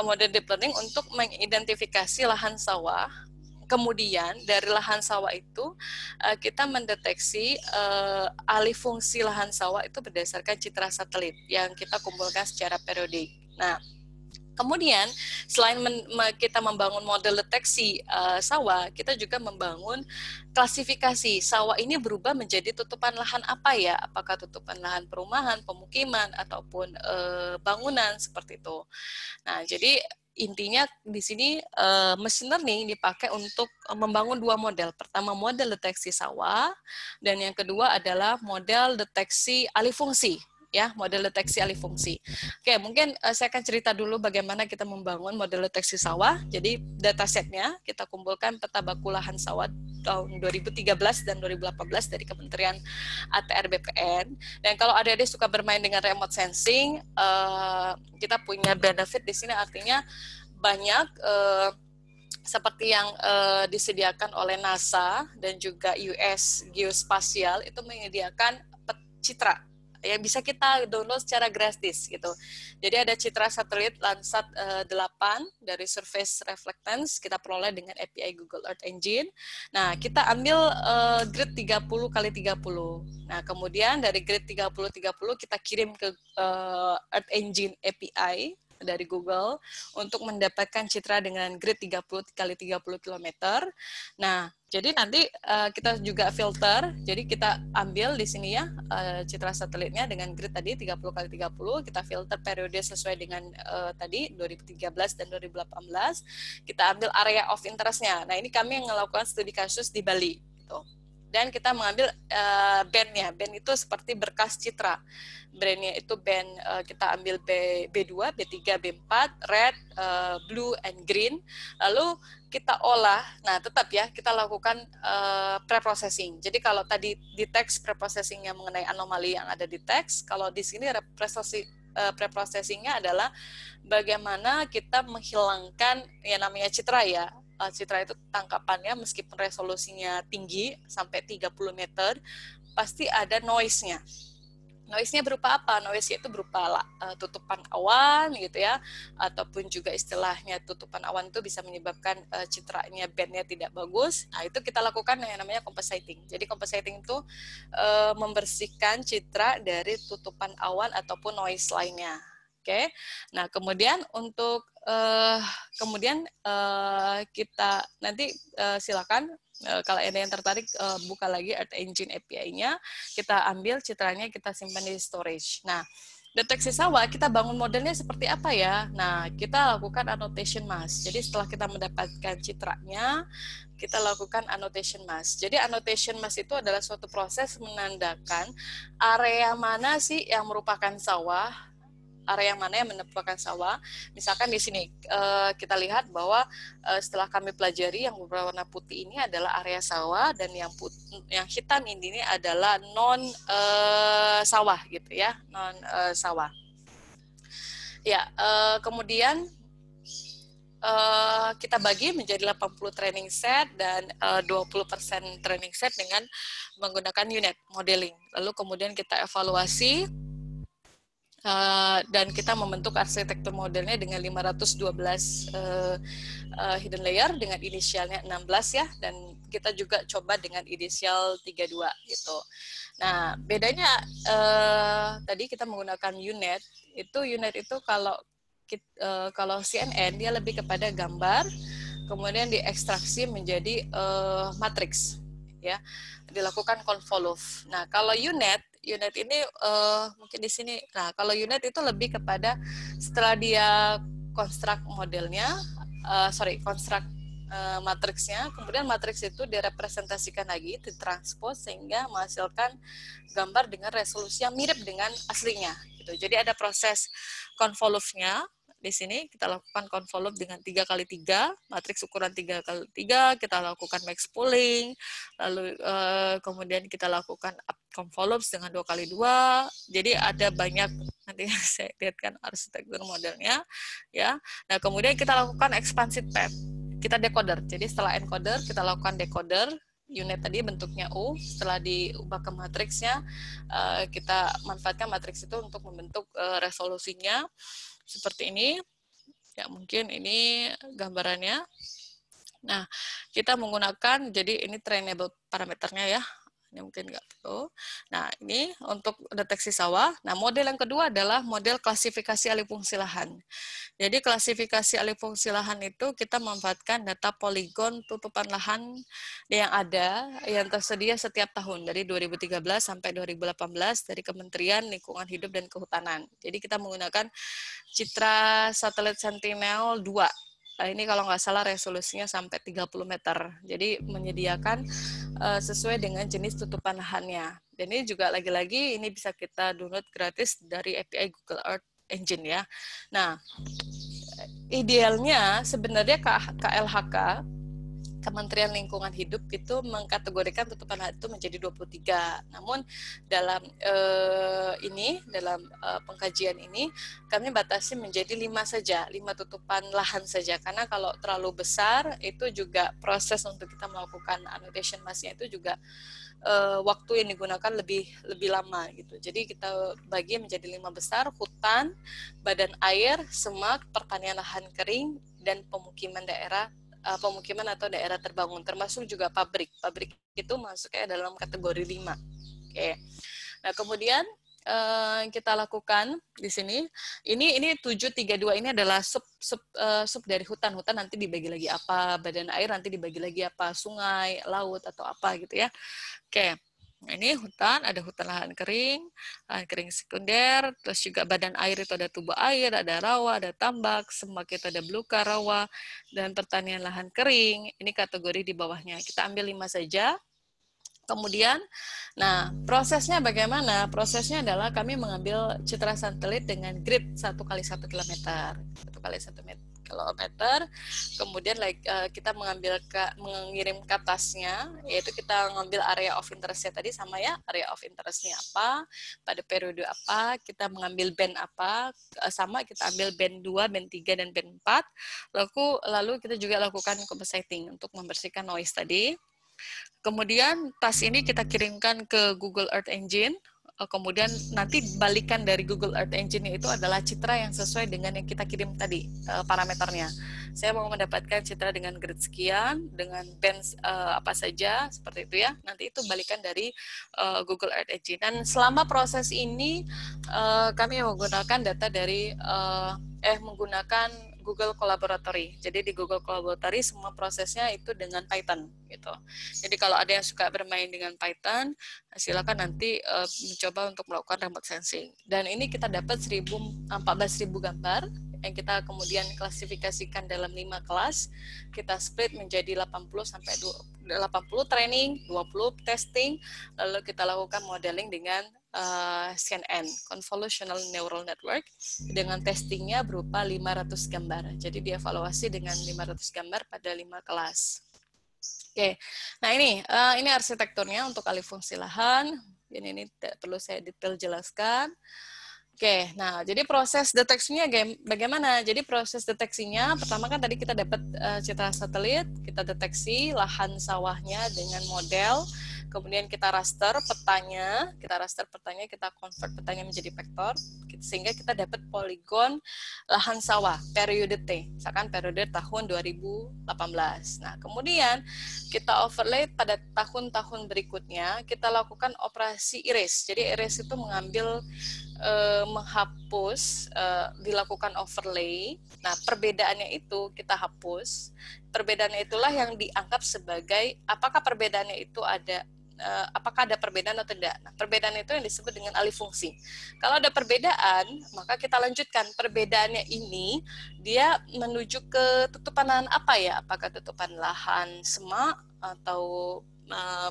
S2: model deep learning untuk mengidentifikasi lahan sawah. Kemudian dari lahan sawah itu kita mendeteksi alih fungsi lahan sawah itu berdasarkan citra satelit yang kita kumpulkan secara periodik. Nah, kemudian selain kita membangun model deteksi sawah, kita juga membangun klasifikasi sawah ini berubah menjadi tutupan lahan apa ya? Apakah tutupan lahan perumahan, pemukiman, ataupun bangunan seperti itu. Nah, jadi intinya di sini machine learning dipakai untuk membangun 2 model. Pertama model deteksi sawah, dan yang kedua adalah model deteksi alih fungsi. Ya, model deteksi alih fungsi. Oke, mungkin saya akan cerita dulu bagaimana kita membangun model deteksi sawah. Jadi datasetnya kita kumpulkan peta baku lahan sawah tahun 2013 dan 2018 dari Kementerian ATR BPN. Dan kalau adik-adik suka bermain dengan remote sensing, kita punya benefit di sini, artinya banyak seperti yang disediakan oleh NASA dan juga US Geospatial itu menyediakan citra yang bisa kita download secara gratis gitu. Jadi ada citra satelit Landsat 8 dari Surface Reflectance kita peroleh dengan API Google Earth Engine. Nah, kita ambil grid 30x30. Nah, kemudian dari grid 30x30 kita kirim ke Earth Engine API dari Google untuk mendapatkan citra dengan grid 30x30 km. Nah, jadi nanti kita juga filter, jadi kita ambil di sini ya citra satelitnya dengan grid tadi 30x30, kita filter periode sesuai dengan tadi 2013 dan 2018, kita ambil area of interest-nya. Nah, ini kami yang melakukan studi kasus di Bali gitu. Dan kita mengambil band-nya. Band itu seperti berkas citra. Brandnya itu band kita ambil B2, B3, B4, red, blue, and green. Lalu kita olah, nah tetap ya kita lakukan pre-processing. Jadi kalau tadi di teks pre-processingnya mengenai anomali yang ada di teks, kalau di sini pre-processingnya adalah bagaimana kita menghilangkan yang namanya citra ya. Citra itu tangkapannya meskipun resolusinya tinggi sampai 30 meter, pasti ada noise-nya. Noise-nya berupa apa? Noise-nya itu berupa tutupan awan gitu ya, ataupun juga istilahnya tutupan awan itu bisa menyebabkan citranya band-nya tidak bagus. Nah, itu kita lakukan yang namanya compositing. Jadi compositing itu membersihkan citra dari tutupan awan ataupun noise lainnya. Oke. Nah, kemudian untuk kita nanti silakan kalau ada yang tertarik buka lagi Earth Engine API-nya, kita ambil citranya, kita simpan di storage. Nah, deteksi sawah kita bangun modelnya seperti apa ya? Nah, kita lakukan annotation mask. Jadi setelah kita mendapatkan citranya, kita lakukan annotation mask. Jadi annotation mask itu adalah suatu proses menandakan area mana sih yang merupakan sawah, area mana yang merupakan sawah. Misalkan di sini kita lihat bahwa setelah kami pelajari yang berwarna putih ini adalah area sawah dan yang hitam ini adalah non sawah gitu ya, non sawah. Ya, kemudian kita bagi menjadi 80 training set dan 20% training set dengan menggunakan unit modeling. Lalu kemudian kita evaluasi dan kita membentuk arsitektur modelnya dengan 512 hidden layer dengan inisialnya 16 ya, dan kita juga coba dengan inisial 32 gitu. Nah, bedanya tadi kita menggunakan unit itu kalau CNN dia lebih kepada gambar, kemudian diekstraksi menjadi matriks ya, dilakukan convolve. Nah, kalau unit ini mungkin di sini. Nah, kalau unit itu lebih kepada setelah dia konstruk modelnya, konstruk matriksnya, kemudian matriks itu direpresentasikan lagi, ditranspose sehingga menghasilkan gambar dengan resolusi yang mirip dengan aslinya. Gitu. Jadi ada proses convolve-nya. Di sini kita lakukan convolve dengan 3x3, matriks ukuran 3x3, kita lakukan max pooling, lalu kemudian kita lakukan up convolve dengan 2x2. Jadi ada banyak, nanti saya lihatkan arsitektur modelnya ya. Nah, kemudian kita lakukan expansive path. Kita decoder. Jadi setelah encoder kita lakukan decoder. Unit tadi bentuknya U, setelah diubah ke matriksnya, kita manfaatkan matriks itu untuk membentuk resolusinya seperti ini. Ya, mungkin ini gambarannya. Nah, kita menggunakan, jadi ini trainable parameternya ya. Ini mungkin nggak perlu. Nah, ini untuk deteksi sawah. Nah, model yang kedua adalah model klasifikasi alih fungsi lahan. Jadi klasifikasi alih fungsi lahan itu kita memanfaatkan data poligon tutupan lahan yang ada, yang tersedia setiap tahun dari 2013 sampai 2018 dari Kementerian Lingkungan Hidup dan Kehutanan. Jadi kita menggunakan citra satelit Sentinel-2. Nah, ini kalau nggak salah resolusinya sampai 30 meter. Jadi menyediakan sesuai dengan jenis tutupan lahannya. Dan ini juga lagi-lagi ini bisa kita download gratis dari API Google Earth Engine ya. Nah, idealnya sebenarnya KLHK Kementerian Lingkungan Hidup itu mengkategorikan tutupan lahan itu menjadi 23. Namun dalam pengkajian ini kami batasi menjadi 5 saja, 5 tutupan lahan saja, karena kalau terlalu besar itu juga proses untuk kita melakukan annotation massnya itu juga waktu yang digunakan lebih lama gitu. Jadi kita bagi menjadi 5 besar: hutan, badan air, semak, pertanian lahan kering, dan pemukiman atau daerah terbangun, termasuk juga pabrik. Pabrik itu masuknya dalam kategori 5. Oke. Nah, kemudian kita lakukan di sini. Ini 732 ini adalah sub dari hutan. Hutan nanti dibagi lagi apa, badan air nanti dibagi lagi apa, sungai, laut atau apa gitu ya. Oke. Nah, ini hutan, ada hutan lahan kering sekunder, terus juga badan air itu ada tubuh air, ada rawa, ada tambak, semak itu ada belukar, rawa, dan pertanian lahan kering. Ini kategori di bawahnya. Kita ambil 5 saja. Kemudian, nah prosesnya bagaimana? Prosesnya adalah kami mengambil citra satelit dengan grid 1 kali 1 kilometer. 1 kali 1 kilometer. Kemudian kita mengirim ke atasnya, yaitu kita mengambil area of interest-nya tadi sama ya, area of interest-nya apa, pada periode apa, kita mengambil band apa, sama kita ambil band 2, band 3, dan band 4. Lalu kita juga lakukan compositing untuk membersihkan noise tadi. Kemudian tas ini kita kirimkan ke Google Earth Engine, kemudian nanti balikan dari Google Earth Engine itu adalah citra yang sesuai dengan yang kita kirim tadi, parameternya. Saya mau mendapatkan citra dengan grid sekian, dengan band apa saja, seperti itu ya. Nanti itu balikan dari Google Earth Engine. Dan selama proses ini kami menggunakan data dari menggunakan Google Collaboratory. Jadi di Google Collaboratory semua prosesnya itu dengan Python gitu. Jadi kalau ada yang suka bermain dengan Python, silakan nanti mencoba untuk melakukan remote sensing. Dan ini kita dapat 14.000 gambar yang kita kemudian klasifikasikan dalam 5 kelas. Kita split menjadi 80 training, 20 testing, lalu kita lakukan modeling dengan CNN, Convolutional Neural Network, dengan testingnya berupa 500 gambar. Jadi dievaluasi dengan 500 gambar pada 5 kelas. Oke, nah ini arsitekturnya untuk alih fungsi lahan. Ini tidak perlu saya detail jelaskan. Oke, nah jadi proses deteksinya bagaimana? Jadi proses deteksinya, pertama kan tadi kita dapat citra satelit, kita deteksi lahan sawahnya dengan model, kemudian kita raster petanya, kita convert petanya menjadi vektor, sehingga kita dapat poligon lahan sawah, periode T, misalkan periode tahun 2018. Nah, kemudian kita overlay pada tahun-tahun berikutnya, kita lakukan operasi iris. Jadi iris itu menghapus, dilakukan overlay. Nah, perbedaannya itu kita hapus. Perbedaannya itulah yang dianggap sebagai apakah perbedaannya itu apakah ada perbedaan atau tidak. Nah, perbedaan itu yang disebut dengan alih fungsi. Kalau ada perbedaan, maka kita lanjutkan. Perbedaannya ini dia menuju ke tutupan lahan apa ya? Apakah tutupan lahan semak atau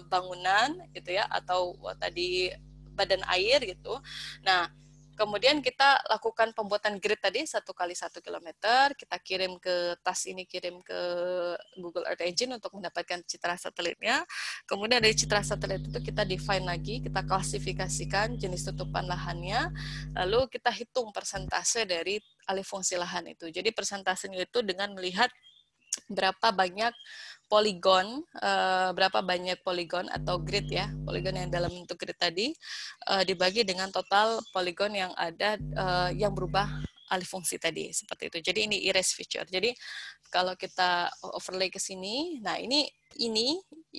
S2: bangunan gitu ya, atau tadi badan air gitu. Nah, kemudian kita lakukan pembuatan grid tadi 1 kali 1 kilometer, kita kirim ke kirim ke Google Earth Engine untuk mendapatkan citra satelitnya. Kemudian dari citra satelit itu kita define lagi, kita klasifikasikan jenis tutupan lahannya, lalu kita hitung persentase dari alih fungsi lahan itu. Jadi persentasenya itu dengan melihat berapa banyak poligon atau grid ya, poligon yang dalam bentuk grid tadi dibagi dengan total poligon yang ada yang berubah alih fungsi tadi, seperti itu. Jadi ini erase feature. Jadi kalau kita overlay ke sini, nah ini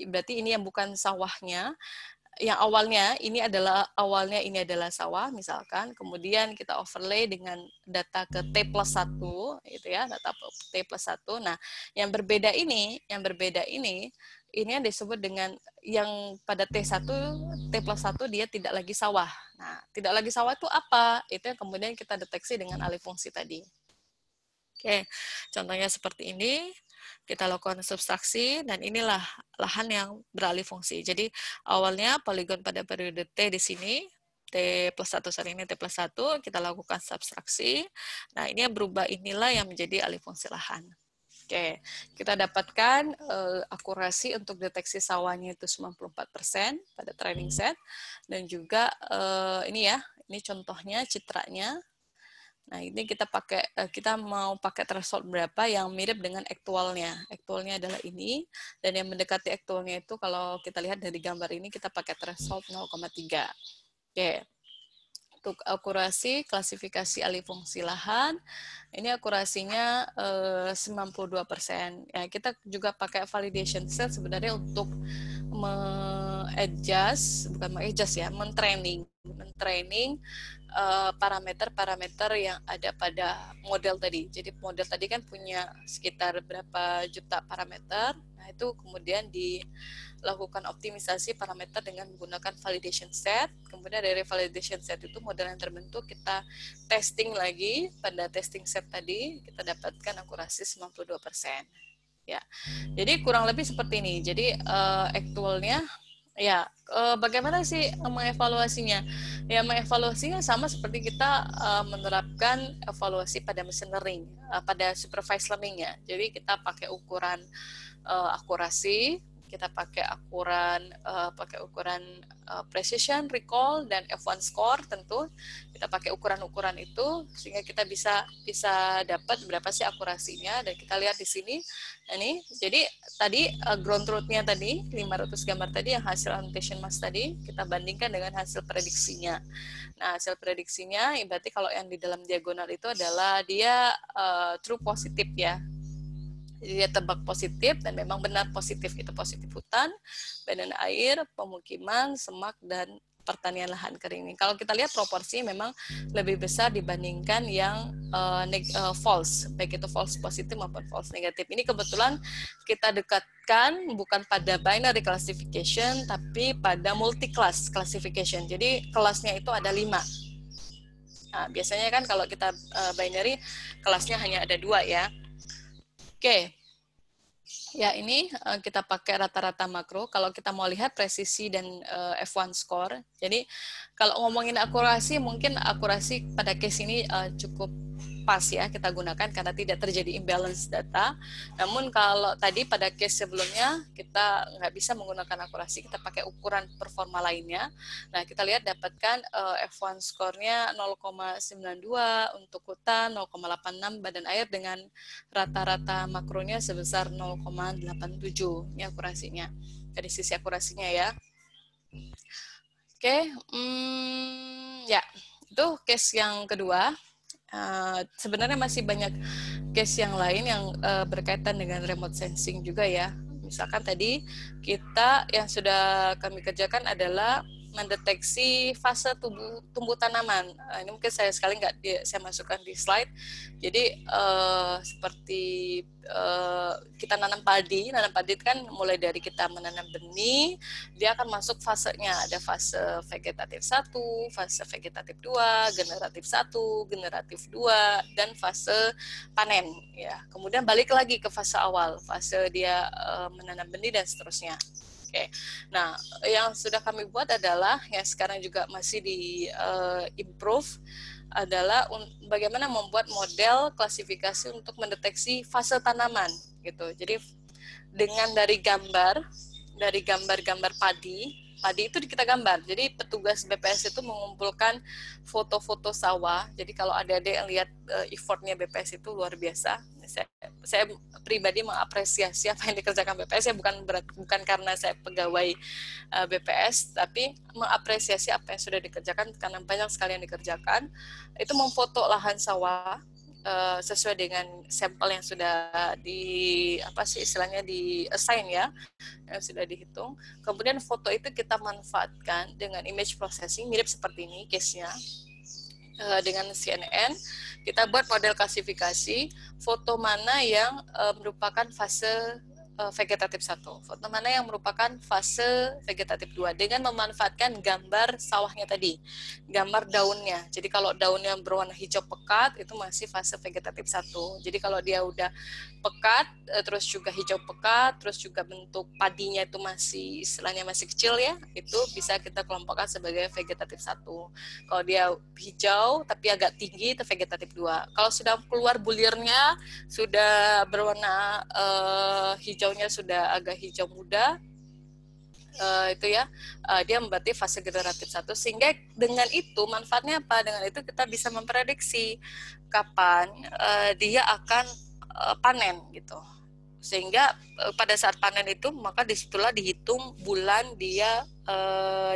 S2: berarti ini yang bukan sawahnya. Yang awalnya ini adalah sawah misalkan, kemudian kita overlay dengan data ke T+1 gitu ya, data T+1. Nah, yang berbeda ini yang disebut dengan yang pada T+1 dia tidak lagi sawah. Nah, tidak lagi sawah itu apa? Itu yang kemudian kita deteksi dengan alih fungsi tadi. Oke, contohnya seperti ini. Kita lakukan subtraksi, dan inilah lahan yang beralih fungsi. Jadi awalnya poligon pada periode T di sini, T+1 saat ini T+1, kita lakukan subtraksi. Nah, ini yang berubah inilah yang menjadi alih fungsi lahan. Oke, kita dapatkan akurasi untuk deteksi sawahnya itu 94% pada training set, dan juga ini contohnya citranya. Nah, ini kita mau pakai threshold berapa yang mirip dengan aktualnya. Aktualnya adalah ini, dan yang mendekati aktualnya itu kalau kita lihat dari gambar ini kita pakai threshold 0,3. Oke. Untuk akurasi klasifikasi alih fungsi lahan, ini akurasinya 92%. Ya, kita juga pakai validation set sebenarnya untuk mentraining parameter-parameter yang ada pada model tadi. Jadi model tadi kan punya sekitar berapa juta parameter. Nah, itu kemudian dilakukan optimisasi parameter dengan menggunakan validation set. Kemudian dari validation set itu model yang terbentuk kita testing lagi pada testing set tadi, kita dapatkan akurasi 92%. Ya. Jadi kurang lebih seperti ini. Jadi aktualnya bagaimana sih mengevaluasinya? Ya, mengevaluasinya sama seperti kita menerapkan evaluasi pada machine learning, pada supervised learning ya. Jadi kita pakai ukuran akurasi, kita pakai ukuran precision, recall, dan F1 score tentu. Kita pakai ukuran-ukuran itu sehingga kita bisa dapat berapa sih akurasinya, dan kita lihat di sini. Ini jadi tadi ground truth-nya tadi 500 gambar tadi yang hasil annotation mask tadi kita bandingkan dengan hasil prediksinya. Nah, hasil prediksinya berarti kalau yang di dalam diagonal itu adalah dia true positif ya. Jadi dia tebak positif dan memang benar positif, itu positif hutan, badan air, pemukiman, semak, dan pertanian lahan kering. Kalau kita lihat proporsi memang lebih besar dibandingkan yang false, baik itu false positif maupun false negatif. Ini kebetulan kita dekatkan bukan pada binary classification, tapi pada multi-class classification. Jadi kelasnya itu ada 5. Nah, biasanya kan kalau kita binary, kelasnya hanya ada 2 ya. Oke, ya ini kita pakai rata-rata makro. Kalau kita mau lihat presisi dan F1 score. Jadi kalau ngomongin akurasi, mungkin akurasi pada case ini cukup pas ya kita gunakan karena tidak terjadi imbalance data. Namun kalau tadi pada case sebelumnya kita nggak bisa menggunakan akurasi, kita pakai ukuran performa lainnya. Nah, kita lihat dapatkan F1 score-nya 0,92 untuk hutan, 0,86 badan air dengan rata-rata makronya sebesar 0,87. Ini akurasinya. Dari sisi akurasinya ya. Oke, ya itu case yang kedua. Sebenarnya masih banyak case yang lain yang berkaitan dengan remote sensing juga ya. Misalkan tadi yang sudah kami kerjakan adalah mendeteksi fase tumbuh tanaman. Ini mungkin saya saya masukkan di slide. Jadi seperti kita nanam padi kan mulai dari kita menanam benih, dia akan masuk fasenya. Ada fase vegetatif 1, fase vegetatif 2, generatif 1, generatif 2, dan fase panen. Ya. Kemudian balik lagi ke fase awal, fase dia menanam benih dan seterusnya. Oke. Nah, yang sudah kami buat adalah yang sekarang juga masih di improve adalah bagaimana membuat model klasifikasi untuk mendeteksi fase tanaman gitu. Jadi dengan dari gambar padi itu kita gambar. Jadi petugas BPS itu mengumpulkan foto-foto sawah. Jadi kalau adik-adik yang lihat effortnya BPS itu luar biasa. Saya pribadi mengapresiasi apa yang dikerjakan BPS ya, bukan karena saya pegawai BPS, tapi mengapresiasi apa yang sudah dikerjakan karena banyak sekali yang dikerjakan. Itu memfoto lahan sawah sesuai dengan sampel yang sudah di assign ya, yang sudah dihitung. Kemudian foto itu kita manfaatkan dengan image processing mirip seperti ini case-nya. Dengan CNN kita buat model klasifikasi foto mana yang merupakan fase vegetatif 1, foto mana yang merupakan fase vegetatif 2 dengan memanfaatkan gambar sawahnya tadi, gambar daunnya. Jadi kalau daunnya berwarna hijau pekat itu masih fase vegetatif 1. Jadi kalau dia udah pekat, terus juga hijau pekat, terus juga bentuk padinya itu masih istilahnya masih kecil ya, itu bisa kita kelompokkan sebagai vegetatif 1. Kalau dia hijau tapi agak tinggi itu vegetatif 2. Kalau sudah keluar bulirnya, sudah berwarna hijaunya sudah agak hijau muda, itu ya, dia berarti fase generatif 1. Sehingga dengan itu manfaatnya apa? Dengan itu kita bisa memprediksi kapan dia akan panen gitu. Sehingga pada saat panen itu maka disitulah dihitung bulan dia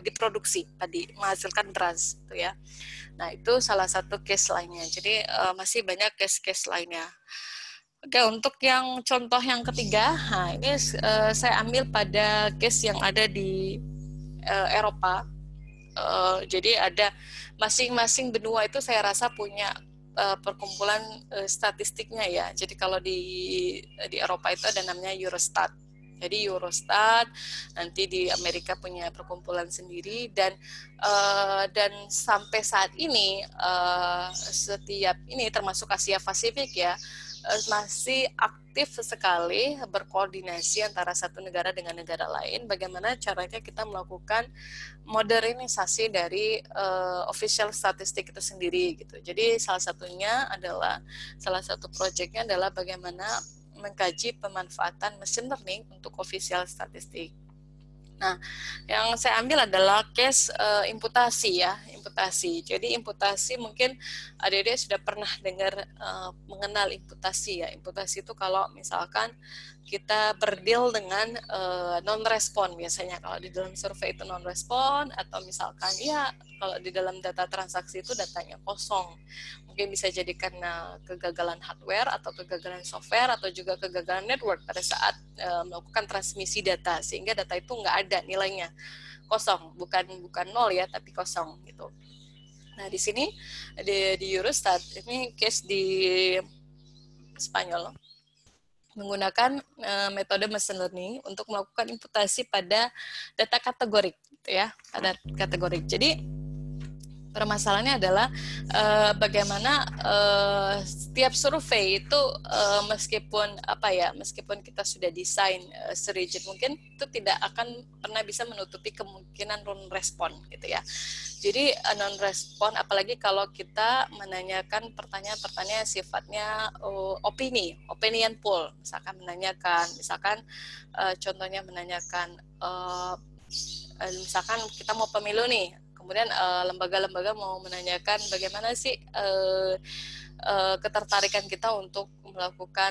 S2: diproduksi tadi menghasilkan beras gitu ya. Nah itu salah satu case lainnya. Jadi masih banyak case-case lainnya. Oke, untuk yang contoh yang ketiga, nah ini saya ambil pada case yang ada di Eropa. Jadi ada masing-masing benua itu saya rasa punya perkumpulan statistiknya ya. Jadi kalau di Eropa itu ada namanya Eurostat. Jadi Eurostat, nanti di Amerika punya perkumpulan sendiri, dan sampai saat ini setiap ini termasuk Asia Pasifik ya, masih aktif sekali berkoordinasi antara satu negara dengan negara lain. Bagaimana caranya kita melakukan modernisasi dari official statistik itu sendiri gitu. Jadi salah satu proyeknya adalah bagaimana mengkaji pemanfaatan machine learning untuk official statistik. Nah, yang saya ambil adalah case imputasi ya, imputasi. Jadi imputasi mungkin adik-adik sudah pernah dengar mengenal imputasi ya. Imputasi itu kalau misalkan kita berdeal dengan non-respon biasanya. Kalau di dalam survei itu non-respon, atau misalkan ya kalau di dalam data transaksi itu datanya kosong. Mungkin bisa jadi karena kegagalan hardware atau kegagalan software atau juga kegagalan network pada saat melakukan transmisi data, sehingga data itu nggak ada nilainya, kosong, bukan nol ya, tapi kosong gitu. Nah di sini di Eurostat ini case di Spanyol menggunakan metode machine learning untuk melakukan imputasi pada data kategorik gitu ya, pada kategorik. Jadi permasalahannya adalah bagaimana setiap survei itu meskipun kita sudah desain serigit mungkin itu tidak akan pernah bisa menutupi kemungkinan non-respon gitu ya. Jadi non-respon apalagi kalau kita menanyakan pertanyaan-pertanyaan sifatnya opinion poll, misalkan contohnya menanyakan misalkan kita mau pemilu nih. Kemudian lembaga-lembaga mau menanyakan bagaimana sih ketertarikan kita untuk melakukan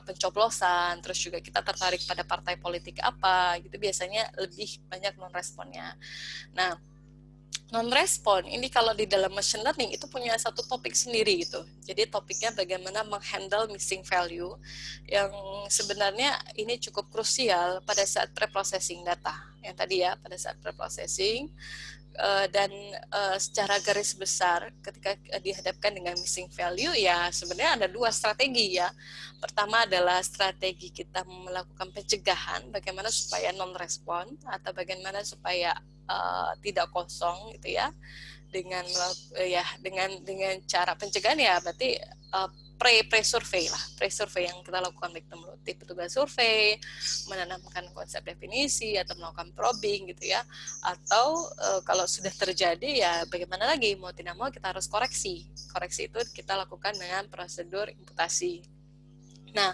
S2: pencoblosan, terus juga kita tertarik pada partai politik apa, gitu biasanya lebih banyak non-responnya. Nah, non-respon ini kalau di dalam machine learning itu punya satu topik sendiri gitu. Jadi topiknya bagaimana menghandle missing value yang sebenarnya ini cukup krusial pada saat preprocessing data. Yang tadi ya, pada saat preprocessing. Dan secara garis besar ketika dihadapkan dengan missing value ya sebenarnya ada dua strategi ya. Pertama adalah strategi kita melakukan pencegahan bagaimana supaya non-respon atau bagaimana supaya tidak kosong gitu ya, dengan cara pencegahan ya berarti pre-survey yang kita lakukan baik melalui petugas survei, menanamkan konsep definisi atau melakukan probing gitu ya, atau kalau sudah terjadi ya bagaimana lagi, mau tidak mau kita harus koreksi itu kita lakukan dengan prosedur imputasi. Nah,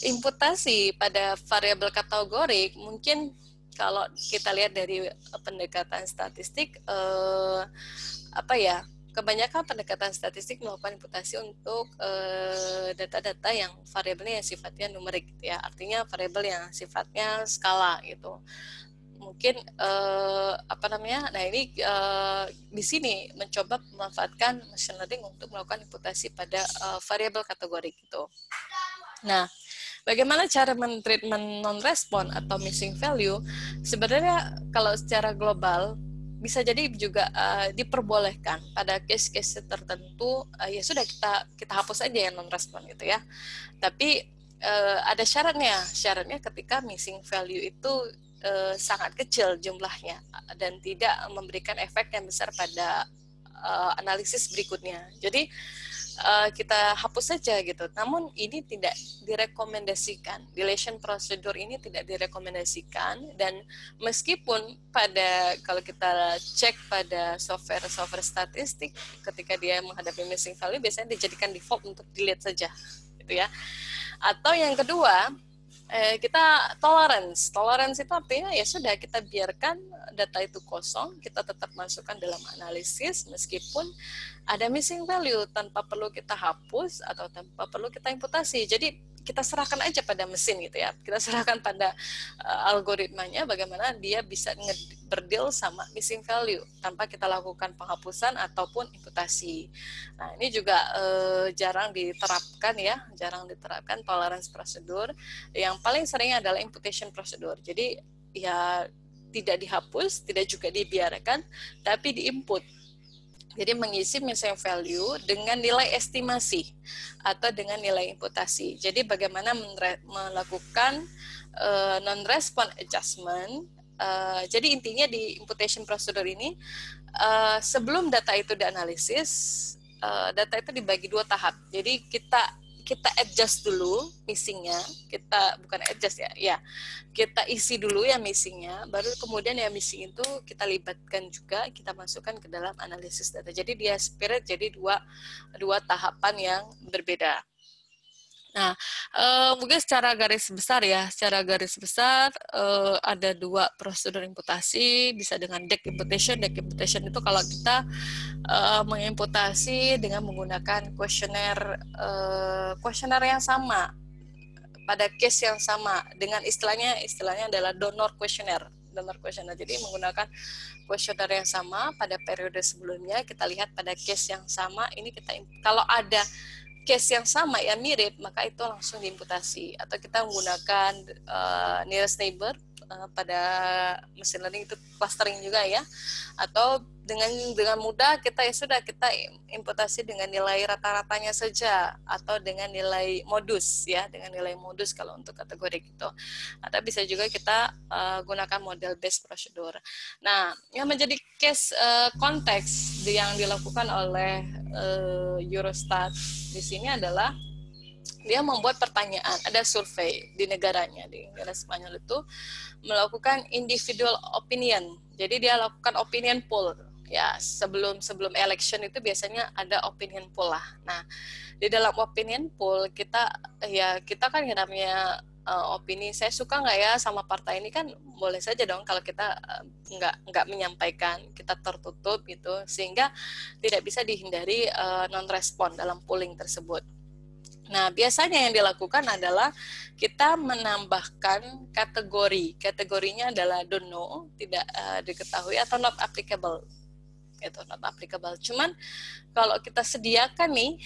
S2: imputasi pada variabel kategorik mungkin kalau kita lihat dari pendekatan statistik kebanyakan pendekatan statistik melakukan imputasi untuk data-data yang variabelnya yang sifatnya numerik gitu ya, artinya variabel yang sifatnya skala gitu. Mungkin nah ini di sini mencoba memanfaatkan machine learning untuk melakukan imputasi pada variabel kategorik gitu. Nah, bagaimana cara men-treatment non-respon atau missing value? Sebenarnya kalau secara global bisa jadi juga diperbolehkan pada case-case tertentu ya sudah kita hapus aja yang non-respon gitu ya. Tapi ada syaratnya. Syaratnya ketika missing value itu sangat kecil jumlahnya dan tidak memberikan efek yang besar pada analisis berikutnya. Jadi kita hapus saja gitu. Namun ini tidak direkomendasikan. Deletion procedure ini tidak direkomendasikan, dan meskipun kalau kita cek pada software statistik, ketika dia menghadapi missing value biasanya dijadikan default untuk delete saja gitu ya. Atau yang kedua, kita tolerance itu artinya ya sudah, kita biarkan data itu kosong, kita tetap masukkan dalam analisis meskipun ada missing value, tanpa perlu kita hapus atau tanpa perlu kita imputasi. Jadi kita serahkan aja pada mesin gitu ya, kita serahkan pada algoritmanya bagaimana dia bisa berdeal sama missing value tanpa kita lakukan penghapusan ataupun imputasi. Nah ini juga jarang diterapkan tolerance prosedur. Yang paling sering adalah imputation prosedur. Jadi ya tidak dihapus, tidak juga dibiarkan, tapi diinput. Jadi mengisi missing value dengan nilai estimasi atau dengan nilai imputasi. Jadi bagaimana melakukan non-response adjustment. Jadi intinya di imputation procedure ini, sebelum data itu dianalisis, data itu dibagi 2 tahap. Jadi kita adjust dulu missingnya, kita isi dulu yang missingnya, baru kemudian yang missing itu kita libatkan juga, kita masukkan ke dalam analisis data. Jadi dia spirit jadi dua tahapan yang berbeda. Nah, mungkin secara garis besar ada 2 prosedur imputasi, bisa dengan deck imputation. Deck imputation itu kalau kita mengimputasi dengan menggunakan kuesioner yang sama pada case yang sama, dengan istilahnya adalah donor questionnaire. Jadi menggunakan kuesioner yang sama pada periode sebelumnya, kita lihat pada case yang sama, ini kalau ada case yang sama yang mirip, maka itu langsung diimputasi. Atau kita menggunakan nearest neighbor pada machine learning, itu clustering juga ya. Atau dengan mudah kita imputasi dengan nilai rata-ratanya saja, atau dengan nilai modus kalau untuk kategori gitu. Atau bisa juga kita gunakan model based procedure. Nah, yang menjadi case konteks yang dilakukan oleh Eurostat di sini adalah dia membuat pertanyaan, ada survei di negaranya, di negara Spanyol itu melakukan individual opinion. Jadi dia lakukan opinion poll. Ya, sebelum election itu biasanya ada opinion poll lah. Nah, di dalam opinion poll kita kan namanya opini, saya suka nggak ya sama partai ini, kan boleh saja dong kalau kita nggak menyampaikan, kita tertutup gitu, sehingga tidak bisa dihindari non-respon dalam polling tersebut. Nah, biasanya yang dilakukan adalah kita menambahkan kategorinya adalah don't know, tidak diketahui, atau not applicable. Itu not applicable. Cuman kalau kita sediakan nih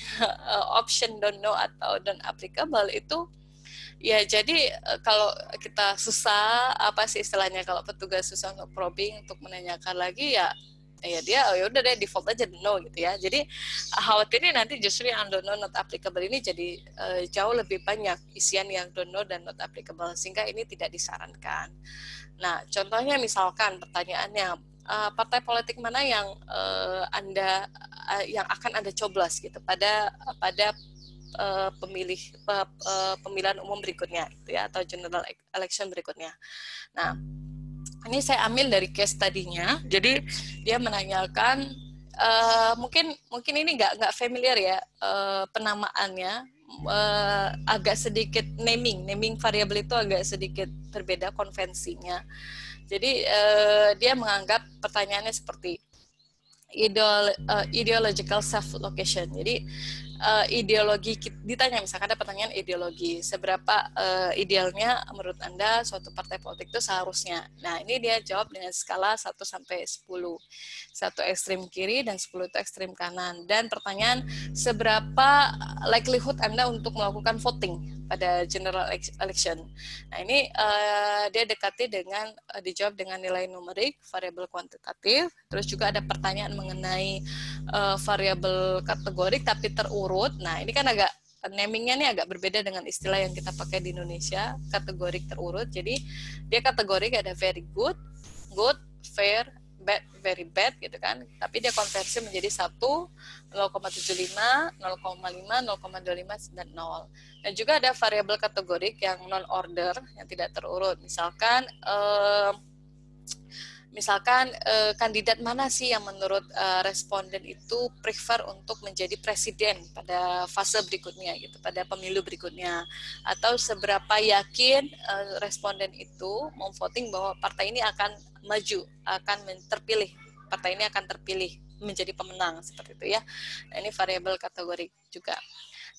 S2: option don't know atau don't applicable itu, ya jadi kalau kita susah, apa sih istilahnya, kalau petugas susah untuk probing, untuk menanyakan lagi, ya dia udah deh default aja no gitu ya. Jadi khawatirnya nanti justru yang don't know not applicable ini jadi jauh lebih banyak isian yang don't know dan not applicable, sehingga ini tidak disarankan. Nah, contohnya misalkan pertanyaannya, partai politik mana yang yang akan Anda coblos gitu pada pemilihan umum berikutnya gitu ya, atau general election berikutnya. Nah, ini saya ambil dari case tadinya. Jadi dia menanyakan, mungkin ini nggak familiar ya penamaannya, agak sedikit naming variabel itu agak sedikit berbeda konvensinya. Jadi dia menganggap pertanyaannya seperti ideological self-location. Jadi ideologi, ditanya misalkan ada pertanyaan ideologi, seberapa idealnya menurut Anda suatu partai politik itu seharusnya. Nah, ini dia jawab dengan skala 1 sampai 10. 1 ekstrem kiri dan 10 itu ekstrem kanan. Dan pertanyaan, seberapa likelihood Anda untuk melakukan voting pada general election. Nah, ini dia dekati dengan dijawab dengan nilai numerik, variabel kuantitatif, terus juga ada pertanyaan mengenai variabel kategorik tapi terurut. Nah, ini kan agak namingnya nih agak berbeda dengan istilah yang kita pakai di Indonesia, kategori terurut. Jadi dia kategori ada very good, good, fair, bad, very bad gitu kan. Tapi dia konversi menjadi 1, 0,75, 0,5, 0,25 dan 0. Dan juga ada variabel kategorik yang non order, yang tidak terurut. Misalkan kandidat mana sih yang menurut responden itu prefer untuk menjadi presiden pada fase berikutnya gitu, pada pemilu berikutnya, atau seberapa yakin responden itu memvoting bahwa partai ini akan maju, akan terpilih, partai ini akan terpilih menjadi pemenang seperti itu ya. Nah, ini variabel kategori juga.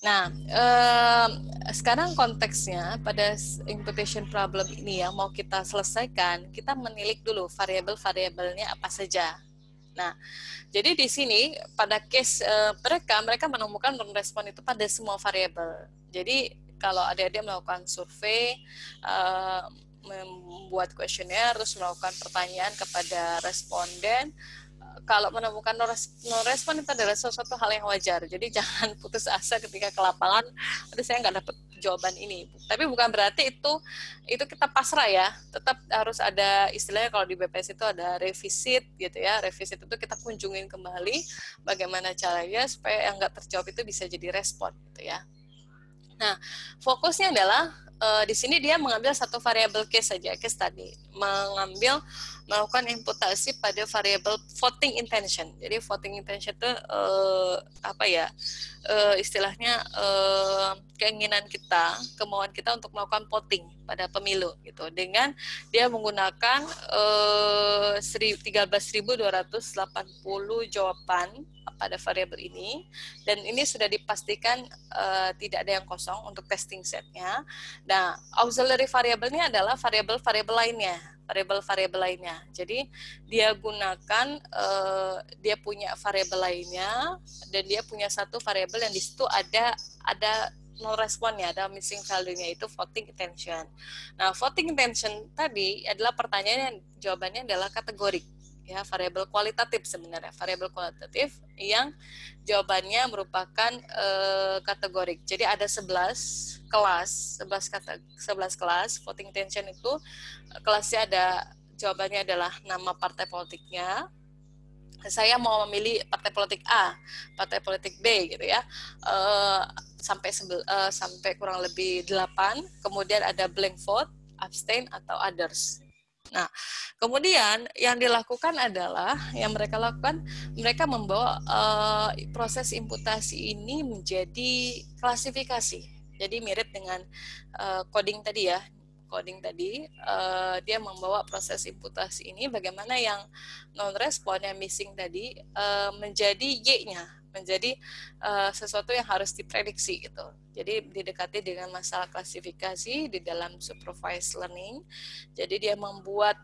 S2: Nah, sekarang konteksnya pada imputation problem ini yang mau kita selesaikan, kita menilik dulu variabel-variabelnya apa saja. Nah, jadi di sini pada case mereka menemukan non-respon itu pada semua variabel. Jadi kalau adik-adik melakukan survei, membuat kuesioner, terus melakukan pertanyaan kepada responden, kalau menemukan non-respon itu adalah sesuatu hal yang wajar. Jadi jangan putus asa ketika ke lapangan, aduh saya nggak dapat jawaban ini. Tapi bukan berarti itu kita pasrah ya. Tetap harus ada istilahnya kalau di BPS itu ada revisit gitu ya. Revisit itu kita kunjungin kembali bagaimana caranya supaya yang nggak terjawab itu bisa jadi respon gitu ya. Nah, fokusnya adalah di sini dia mengambil satu variabel case saja, case tadi, melakukan imputasi pada variabel voting intention. Jadi voting intention itu istilahnya keinginan kita, kemauan kita untuk melakukan voting pada pemilu gitu. Dengan dia menggunakan 13.280 jawaban pada variabel ini, dan ini sudah dipastikan tidak ada yang kosong untuk testing setnya. Nah, auxiliary variabelnya adalah variabel-variabel lainnya. Jadi dia gunakan dia punya variabel lainnya, dan dia punya satu variabel yang di situ ada no responnya, ada missing value-nya, itu voting intention. Nah, voting intention tadi adalah pertanyaan yang jawabannya adalah kategorik. Ya, variabel kualitatif sebenarnya, variabel kualitatif yang jawabannya merupakan kategorik. Jadi ada 11 kelas voting intention itu, kelasnya ada jawabannya adalah nama partai politiknya. Saya mau memilih partai politik A, partai politik B gitu ya. Sampai kurang lebih 8, kemudian ada blank vote, abstain atau others. Nah, kemudian yang dilakukan adalah, mereka membawa proses imputasi ini menjadi klasifikasi. Jadi mirip dengan coding tadi ya. Dia membawa proses imputasi ini, bagaimana yang non-respon, yang missing tadi, menjadi Y-nya, menjadi sesuatu yang harus diprediksi gitu. Jadi didekati dengan masalah klasifikasi di dalam supervised learning. Jadi dia membuat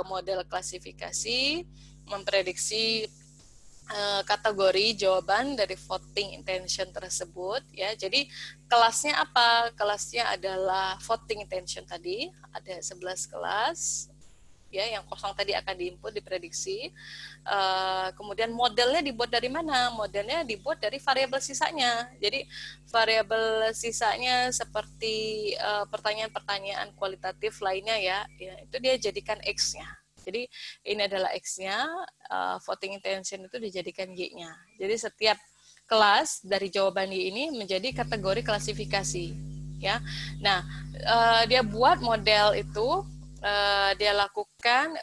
S2: model klasifikasi, memprediksi kategori jawaban dari voting intention tersebut ya. Jadi kelasnya apa? Kelasnya adalah voting intention tadi, ada 11 kelas ya, yang kosong tadi akan diinput, diprediksi. Kemudian modelnya dibuat dari mana? Modelnya dibuat dari variabel sisanya. Jadi variabel sisanya seperti pertanyaan-pertanyaan kualitatif lainnya ya, itu dia jadikan X-nya. Jadi ini adalah X-nya, voting intention itu dijadikan Y-nya. Jadi setiap kelas dari jawaban Y ini menjadi kategori klasifikasi. Ya, nah dia buat model itu, dia lakukan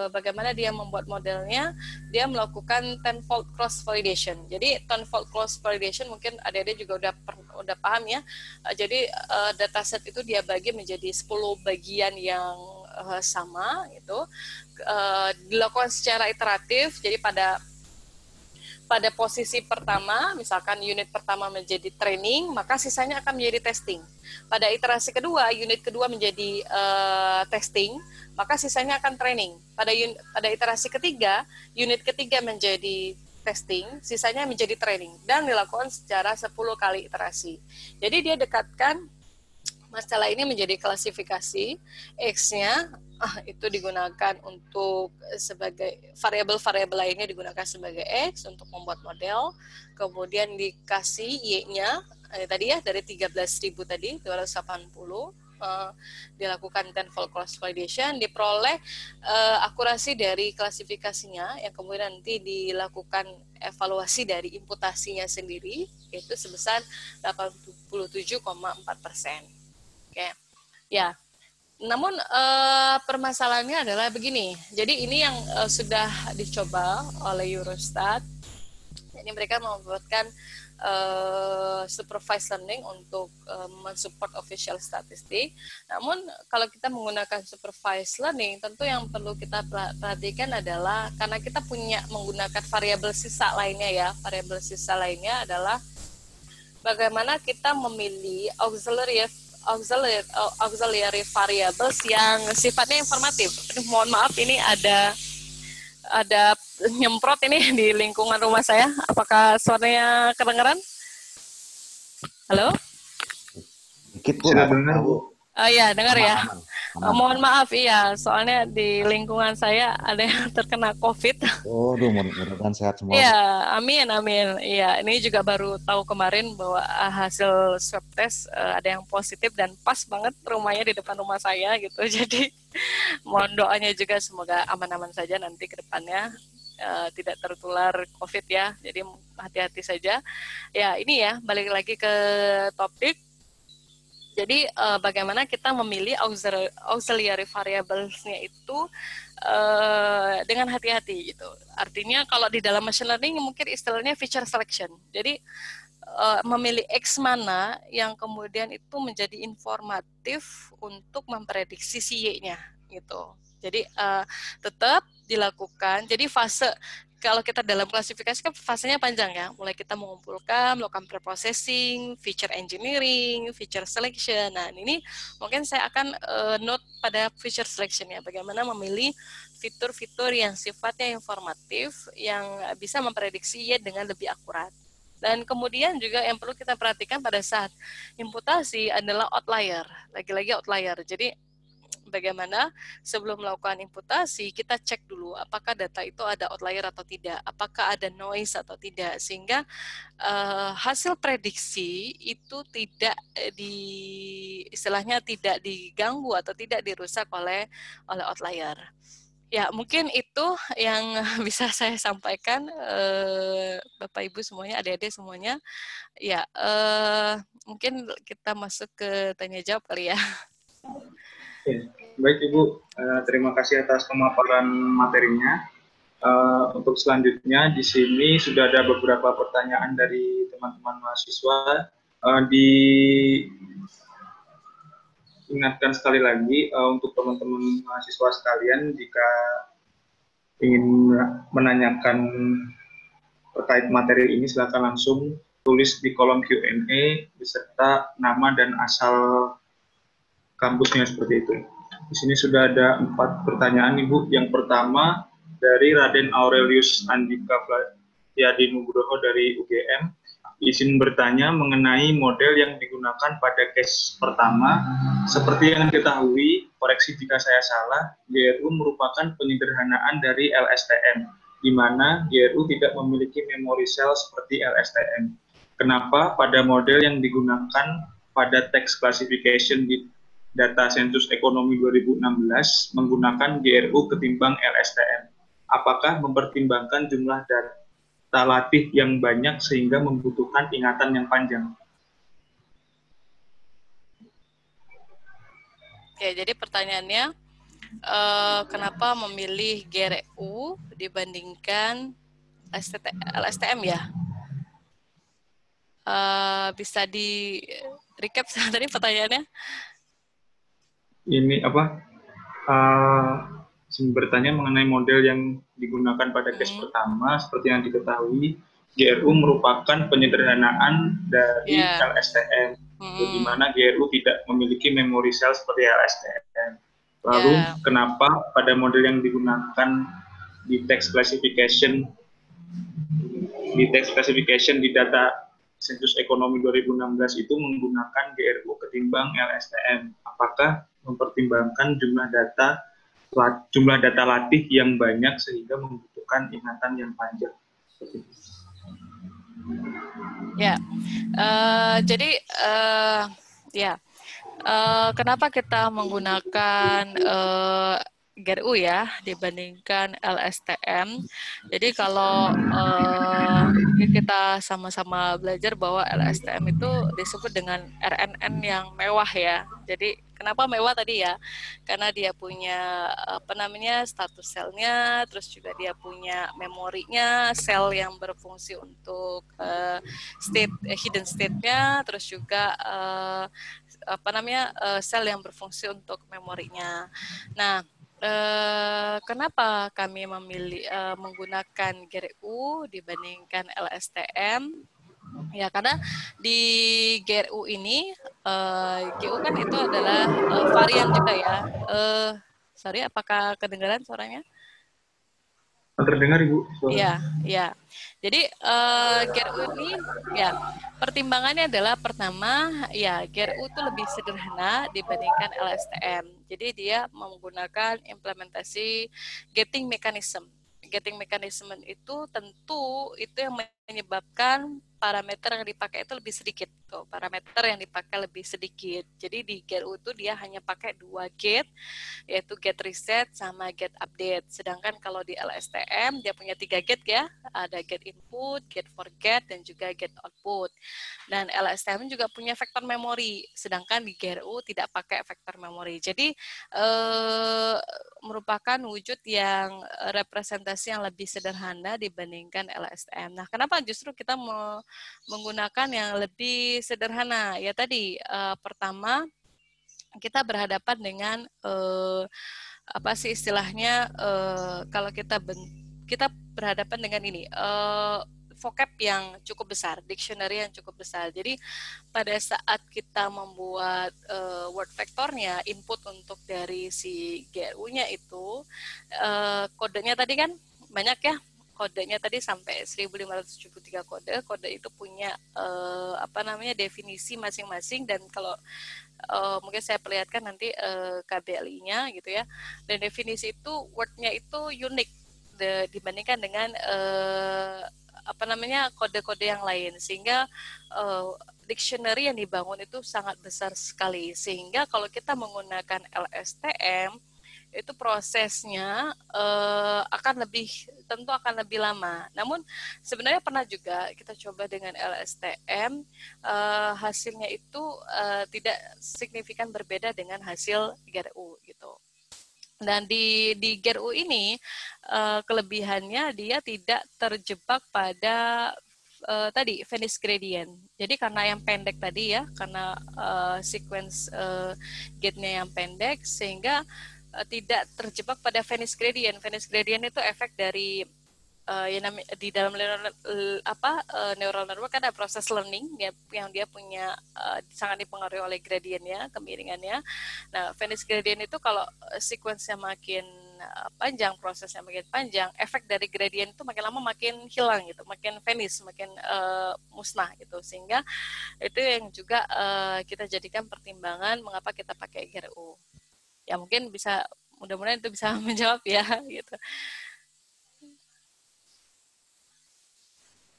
S2: bagaimana dia membuat modelnya, dia melakukan tenfold cross validation. Jadi tenfold cross validation mungkin adik-adik juga udah paham ya. Jadi dataset itu dia bagi menjadi 10 bagian yang sama itu, dilakukan secara iteratif. Jadi pada posisi pertama, misalkan unit pertama menjadi training, maka sisanya akan menjadi testing. Pada iterasi kedua, unit kedua menjadi testing, maka sisanya akan training. Pada iterasi ketiga, unit ketiga menjadi testing, sisanya menjadi training, dan dilakukan secara 10 kali iterasi. Jadi dia dekatkan masalah ini menjadi klasifikasi. X-nya itu digunakan untuk sebagai variabel-variabel lainnya digunakan sebagai X untuk membuat model. Kemudian dikasih Y-nya, tadi ya dari 13.000 tadi 280 dilakukan tenfold cross validation, diperoleh akurasi dari klasifikasinya yang kemudian nanti dilakukan evaluasi dari imputasinya sendiri yaitu sebesar 87,4%. Oke. Ya. Namun permasalahannya adalah begini. Jadi ini yang sudah dicoba oleh Eurostat. Jadi mereka membuatkan supervised learning untuk mensupport official statistik. Namun kalau kita menggunakan supervised learning, tentu yang perlu kita perhatikan adalah karena kita menggunakan variabel sisa lainnya ya. Variabel sisa lainnya adalah bagaimana kita memilih auxiliary variables yang sifatnya informatif. Mohon maaf ini ada nyemprot ini di lingkungan rumah saya. Apakah suaranya kedengaran? Halo?
S3: Dikit Bu,
S1: Sudah dengar Bu.
S2: Oh iya, dengar ya.
S3: Aman.
S2: Mohon maaf iya, soalnya di lingkungan saya ada yang terkena COVID.
S3: Oh, mudah-mudahan sehat semua.
S2: Iya, amin. Iya, ini juga baru tahu kemarin bahwa hasil swab test ada yang positif dan pas banget rumahnya di depan rumah saya gitu. Jadi mohon doanya juga semoga aman-aman saja nanti ke depannya tidak tertular COVID ya. Jadi hati-hati saja. Ya, ini ya balik lagi ke topik. Jadi bagaimana kita memilih auxiliary variables-nya itu dengan hati-hati gitu. Artinya kalau di dalam machine learning mungkin istilahnya feature selection. Jadi memilih X mana yang kemudian itu menjadi informatif untuk memprediksi si Y-nya gitu. Jadi tetap dilakukan. Jadi fase kalau kita dalam klasifikasi kan fasenya panjang ya. Mulai kita mengumpulkan, melakukan preprocessing, feature engineering, feature selection. Nah, ini mungkin saya akan note pada feature selection ya. Bagaimana memilih fitur-fitur yang sifatnya informatif, yang bisa memprediksi Y dengan lebih akurat. Dan kemudian juga yang perlu kita perhatikan pada saat imputasi adalah outlier. Lagi-lagi outlier. Jadi bagaimana sebelum melakukan imputasi kita cek dulu apakah data itu ada outlier atau tidak, apakah ada noise atau tidak, sehingga hasil prediksi itu tidak istilahnya tidak diganggu atau tidak dirusak oleh outlier. Ya, mungkin itu yang bisa saya sampaikan, Bapak Ibu semuanya, adik-adik semuanya. Ya, mungkin kita masuk ke tanya jawab kali ya.
S1: Ya, baik Ibu, terima kasih atas pemaparan materinya. Untuk selanjutnya di sini sudah ada beberapa pertanyaan dari teman-teman mahasiswa. Diingatkan sekali lagi untuk teman-teman mahasiswa sekalian, jika ingin menanyakan terkait materi ini silakan langsung tulis di kolom Q&A beserta nama dan asal kampusnya seperti itu. Di sini sudah ada 4 pertanyaan Ibu. Yang pertama dari Raden Aurelius Andika Yadi Nugroho dari UGM. Izin bertanya mengenai model yang digunakan pada case pertama. Seperti yang diketahui, koreksi jika saya salah, GRU merupakan penyederhanaan dari LSTM, di mana GRU tidak memiliki memory cell seperti LSTM. Kenapa pada model yang digunakan pada text classification di data sensus ekonomi 2016 menggunakan GRU ketimbang LSTM? Apakah mempertimbangkan jumlah data latih yang banyak sehingga membutuhkan ingatan yang panjang?
S2: Oke, jadi pertanyaannya, kenapa memilih GRU dibandingkan LSTM ya? Bisa di recap tadi pertanyaannya?
S1: Ini apa? Bertanya mengenai model yang digunakan pada case pertama. Seperti yang diketahui, GRU merupakan penyederhanaan dari LSTM, di mana GRU tidak memiliki memory cell seperti LSTM. Lalu kenapa pada model yang digunakan di text classification di data sensus ekonomi 2016 itu menggunakan GRU ketimbang LSTM? Apakah mempertimbangkan jumlah data latih yang banyak sehingga membutuhkan ingatan yang panjang?
S2: Ya, jadi ya, kenapa kita menggunakan GRU ya dibandingkan LSTM? Jadi kalau mungkin kita sama-sama belajar bahwa LSTM itu disebut dengan RNN yang mewah ya. Jadi kenapa mewah tadi ya? Karena dia punya apa namanya status selnya, terus juga dia punya memorinya, sel yang berfungsi untuk hidden state-nya, terus juga apa namanya sel yang berfungsi untuk memorinya. Nah, kenapa kami memilih menggunakan GRU dibandingkan LSTM? Ya, karena di GRU ini, GU kan itu adalah varian juga ya. Sorry, apakah kedengaran suaranya?
S1: Terdengar Ibu?
S2: Iya, iya. Jadi GRU ini ya pertimbangannya adalah pertama ya GRU itu lebih sederhana dibandingkan LSTM. Jadi dia menggunakan implementasi gating mechanism. Gating mechanism itu tentu itu yang menyebabkan parameter yang dipakai itu lebih sedikit. Tuh, parameter yang dipakai lebih sedikit. Jadi di GRU itu dia hanya pakai 2 gate, yaitu get reset sama get update. Sedangkan kalau di LSTM dia punya 3 gate ya, ada get input, get forget, dan juga get output. Dan LSTM juga punya vektor memori, sedangkan di GRU tidak pakai vektor memori. Jadi merupakan wujud yang representasi yang lebih sederhana dibandingkan LSTM. Nah, kenapa justru kita menggunakan yang lebih sederhana? Ya tadi pertama kita berhadapan dengan apa sih istilahnya kalau kita berhadapan dengan ini vocab yang cukup besar, dictionary yang cukup besar. Jadi pada saat kita membuat word vectornya, input untuk dari si GRU-nya itu kodenya tadi kan banyak ya. Kodenya tadi sampai 1573 kode itu punya apa namanya definisi masing-masing, dan kalau mungkin saya perlihatkan nanti KBLI-nya gitu ya. Dan definisi itu word-nya itu unik dibandingkan dengan apa namanya kode-kode yang lain, sehingga dictionary yang dibangun itu sangat besar sekali, sehingga kalau kita menggunakan LSTM itu prosesnya tentu akan lebih lama. Namun sebenarnya pernah juga kita coba dengan LSTM, hasilnya itu tidak signifikan berbeda dengan hasil GRU gitu. Dan di GRU ini kelebihannya dia tidak terjebak pada tadi Venice gradient. Jadi karena yang pendek tadi ya, karena sequence gate-nya yang pendek, sehingga tidak terjebak pada Venice gradient. Venice gradient itu efek dari di dalam neural network ada proses learning yang dia punya sangat dipengaruhi oleh gradientnya, kemiringannya. Nah, Venice gradient itu kalau sequence-nya makin panjang, prosesnya makin panjang, efek dari gradient itu makin lama makin hilang gitu, makin vanish, makin musnah gitu. Sehingga itu yang juga kita jadikan pertimbangan mengapa kita pakai GRU. Ya mungkin bisa, mudah-mudahan itu bisa menjawab ya gitu.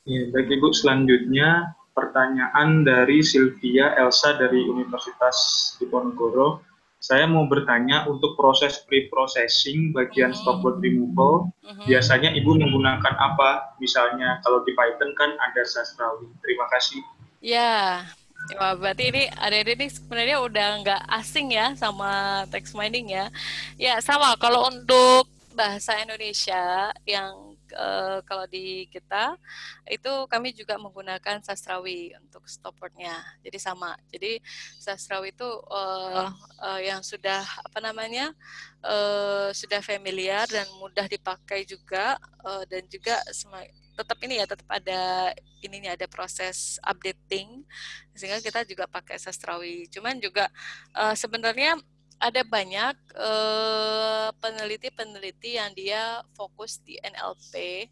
S1: Ya, baik Ibu, selanjutnya pertanyaan dari Sylvia Elsa dari Universitas Diponegoro. Saya mau bertanya untuk proses pre-processing bagian stopword removal, biasanya Ibu menggunakan apa? Misalnya kalau di Python kan ada Sastrawi. Terima kasih.
S2: Ya, wah, berarti ini adik-adik ini sebenarnya udah nggak asing ya sama text mining ya. Ya sama, kalau untuk bahasa Indonesia yang kalau di kita itu kami juga menggunakan Sastrawi untuk stopwordnya. Jadi sama. Jadi Sastrawi itu yang sudah apa namanya sudah familiar dan mudah dipakai juga, dan juga tetap ini ya, tetap ada ininya, ada proses updating, sehingga kita juga pakai Sastrawi. Cuman juga sebenarnya ada banyak peneliti-peneliti yang dia fokus di NLP,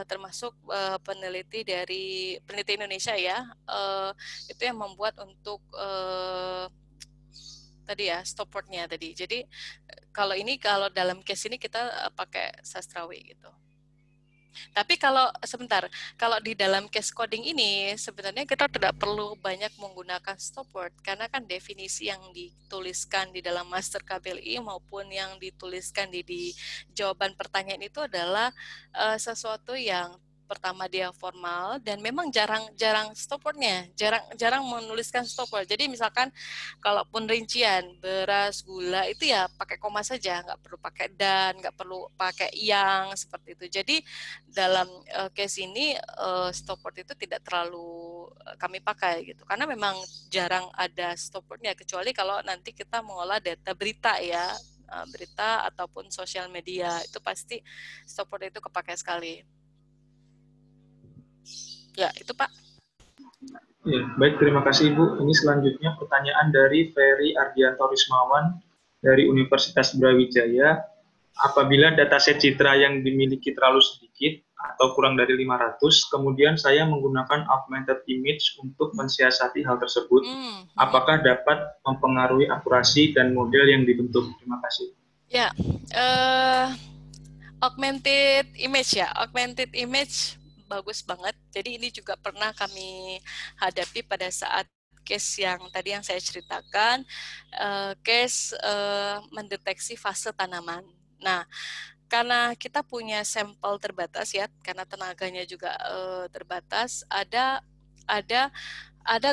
S2: termasuk peneliti Indonesia ya, itu yang membuat untuk tadi ya stopwordnya tadi. Jadi kalau dalam case ini kita pakai Sastrawi gitu. Tapi kalau di dalam case coding ini sebenarnya kita tidak perlu banyak menggunakan stop word karena kan definisi yang dituliskan di dalam master KBLI maupun yang dituliskan di jawaban pertanyaan itu adalah sesuatu yang pertama dia formal dan memang jarang stop word-nya, jarang menuliskan stop word. Jadi misalkan kalaupun rincian beras, gula itu ya pakai koma saja, nggak perlu pakai dan, nggak perlu pakai yang seperti itu. Jadi dalam case ini stop word itu tidak terlalu kami pakai gitu, karena memang jarang ada stop word-nya kecuali kalau nanti kita mengolah data berita ya, berita ataupun sosial media itu pasti stop word itu kepakai sekali. Ya, itu Pak.
S1: Ya, baik, terima kasih Ibu. Ini selanjutnya pertanyaan dari Ferry Ardianto Rismawan dari Universitas Brawijaya. Apabila dataset citra yang dimiliki terlalu sedikit atau kurang dari 500, kemudian saya menggunakan augmented image untuk mensiasati hal tersebut, apakah dapat mempengaruhi akurasi dan model yang dibentuk? Terima kasih.
S2: Ya, augmented image bagus banget. Jadi ini juga pernah kami hadapi pada saat case yang tadi yang saya ceritakan, case mendeteksi fase tanaman. Nah, karena kita punya sampel terbatas ya, karena tenaganya juga terbatas, ada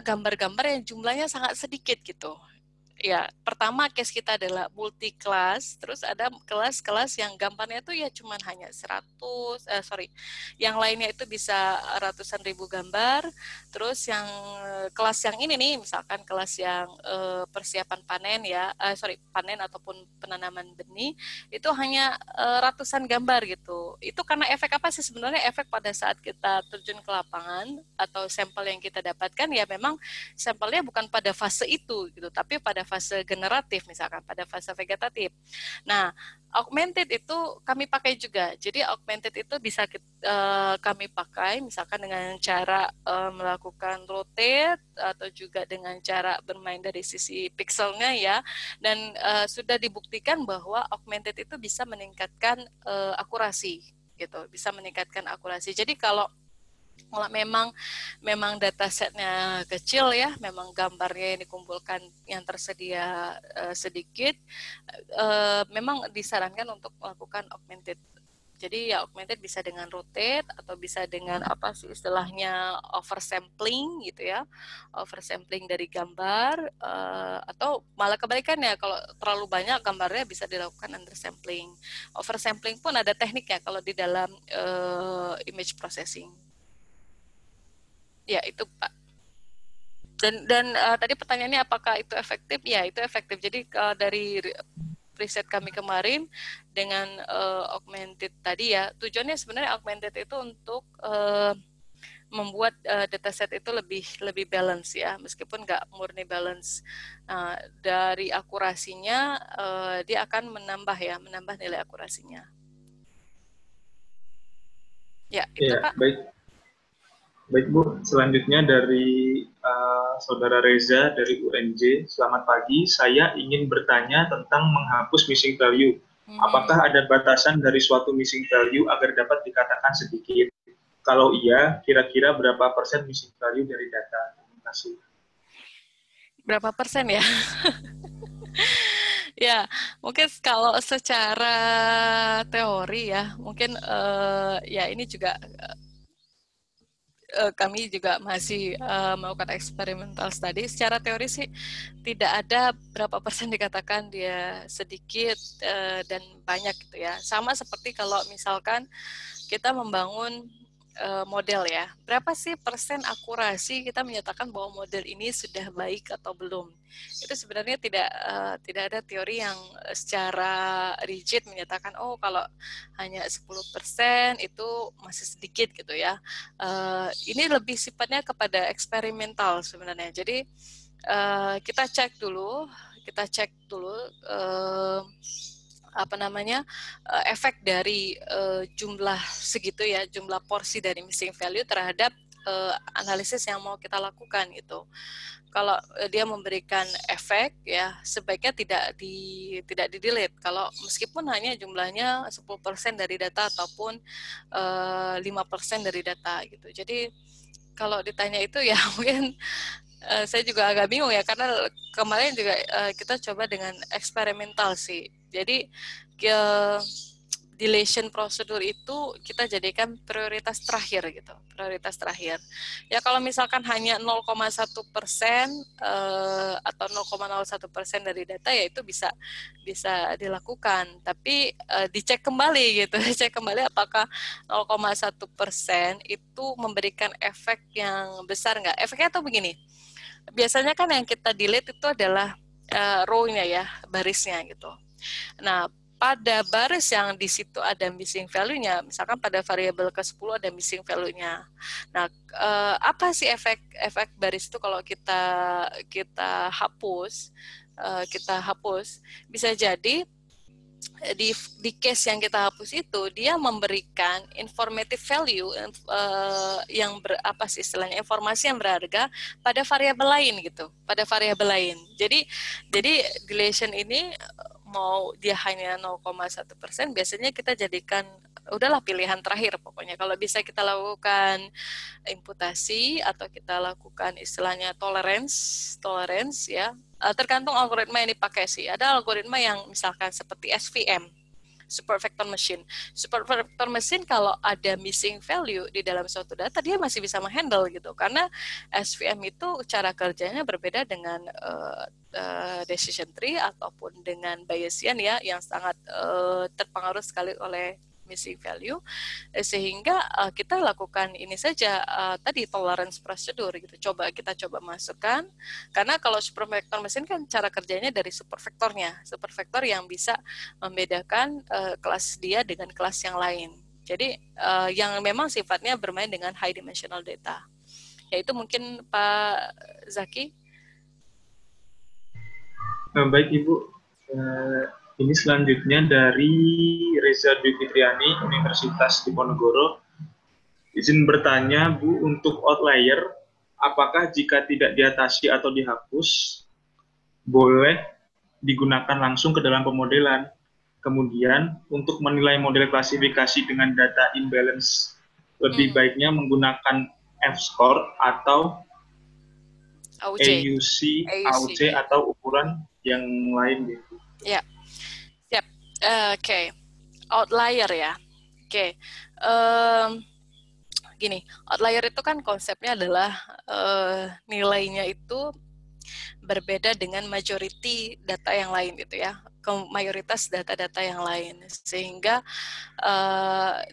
S2: gambar-gambar yang jumlahnya sangat sedikit gitu. Ya, pertama case kita adalah multi kelas, terus ada kelas-kelas yang gambarnya itu ya cuman hanya yang lainnya itu bisa ratusan ribu gambar, terus yang kelas yang ini nih, misalkan kelas yang persiapan panen ya, panen ataupun penanaman benih, itu hanya ratusan gambar gitu. Itu karena efek apa sih sebenarnya? Efek pada saat kita terjun ke lapangan atau sampel yang kita dapatkan ya memang sampelnya bukan pada fase itu gitu, tapi pada fase generatif misalkan, pada fase vegetatif. Nah, augmented itu kami pakai juga. Jadi augmented itu bisa kami pakai misalkan dengan cara melakukan rotate atau juga dengan cara bermain dari sisi pixelnya ya. Dan sudah dibuktikan bahwa augmented itu bisa meningkatkan akurasi gitu, bisa meningkatkan akurasi. Jadi kalau memang datasetnya kecil ya, memang gambarnya yang dikumpulkan yang tersedia sedikit, memang disarankan untuk melakukan augmented. Jadi ya augmented bisa dengan rotate atau bisa dengan apa sih istilahnya oversampling gitu ya, oversampling dari gambar, atau malah kebalikannya kalau terlalu banyak gambarnya bisa dilakukan undersampling. Oversampling pun ada tekniknya kalau di dalam image processing. Ya, itu Pak. Dan tadi pertanyaannya apakah itu efektif? Ya, itu efektif. Jadi dari riset kami kemarin dengan augmented tadi ya, tujuannya sebenarnya augmented itu untuk membuat dataset itu lebih balance ya, meskipun nggak murni balance. Dari akurasinya dia akan menambah nilai akurasinya. Ya, itu Pak.
S1: Baik Bu, selanjutnya dari Saudara Reza dari UNJ. Selamat pagi, saya ingin bertanya tentang menghapus missing value. Apakah ada batasan dari suatu missing value agar dapat dikatakan sedikit? Kalau iya, kira-kira berapa persen missing value dari data? Terima kasih.
S2: Berapa persen ya? Ya, mungkin kalau secara teori ya, mungkin ya ini juga kami juga masih melakukan eksperimental study. Secara teori sih tidak ada berapa persen dikatakan dia sedikit dan banyak gitu ya. Sama seperti kalau misalkan kita membangun model ya, berapa sih persen akurasi kita menyatakan bahwa model ini sudah baik atau belum? Itu sebenarnya tidak ada teori yang secara rigid menyatakan oh kalau hanya 10% itu masih sedikit gitu ya. Ini lebih sifatnya kepada eksperimental sebenarnya. Jadi kita cek dulu efek dari jumlah segitu ya, jumlah porsi dari missing value terhadap analisis yang mau kita lakukan gitu. Kalau dia memberikan efek, ya sebaiknya tidak di-delete. Kalau meskipun hanya jumlahnya 10% dari data ataupun 5% dari data gitu. Jadi kalau ditanya itu ya mungkin saya juga agak bingung ya, karena kemarin juga kita coba dengan eksperimental sih. Jadi deletion prosedur itu kita jadikan prioritas terakhir gitu, prioritas terakhir. Ya kalau misalkan hanya 0,1% atau 0,01% dari data, ya itu bisa dilakukan, tapi dicek kembali gitu, dicek kembali apakah 0,1% itu memberikan efek yang besar nggak? Efeknya tuh begini, biasanya kan yang kita delete itu adalah row-nya ya, barisnya gitu. Nah, pada baris yang di situ ada missing value-nya, misalkan pada variabel ke-10 ada missing value-nya. Nah, apa sih efek baris itu kalau kita hapus? Bisa jadi di case yang kita hapus itu dia memberikan informative value yang apa sih istilahnya, informasi yang berharga pada variabel lain gitu, pada variabel lain. Jadi deletion ini mau dia hanya 0,1%, biasanya kita jadikan udahlah pilihan terakhir pokoknya. Kalau bisa kita lakukan imputasi atau kita lakukan istilahnya tolerance ya, tergantung algoritma yang dipakai sih. Ada algoritma yang misalkan seperti SVM, Super Vector Machine. Super Vector Machine kalau ada missing value di dalam suatu data, dia masih bisa menghandle gitu, karena SVM itu cara kerjanya berbeda dengan decision tree ataupun dengan Bayesian ya, yang sangat terpengaruh sekali oleh missing value, sehingga kita lakukan ini saja tadi tolerance prosedur gitu. Kita coba masukkan, karena kalau super vector mesin kan cara kerjanya dari super vektor yang bisa membedakan kelas dia dengan kelas yang lain. Jadi yang memang sifatnya bermain dengan high dimensional data. Yaitu mungkin Pak Zaki.
S1: Baik Ibu. Ini selanjutnya dari Reza Dwi Fitriani, Universitas Diponegoro. Izin bertanya, Bu, untuk outlier, apakah jika tidak diatasi atau dihapus, boleh digunakan langsung ke dalam pemodelan? Kemudian, untuk menilai model klasifikasi dengan data imbalance, lebih baiknya menggunakan F-score atau AUC, atau ukuran yang lain gitu.
S2: Ya. Oke. Outlier ya. Oke. Gini, outlier itu kan konsepnya adalah nilainya itu berbeda dengan majority data yang lain gitu ya, mayoritas data-data yang lain, sehingga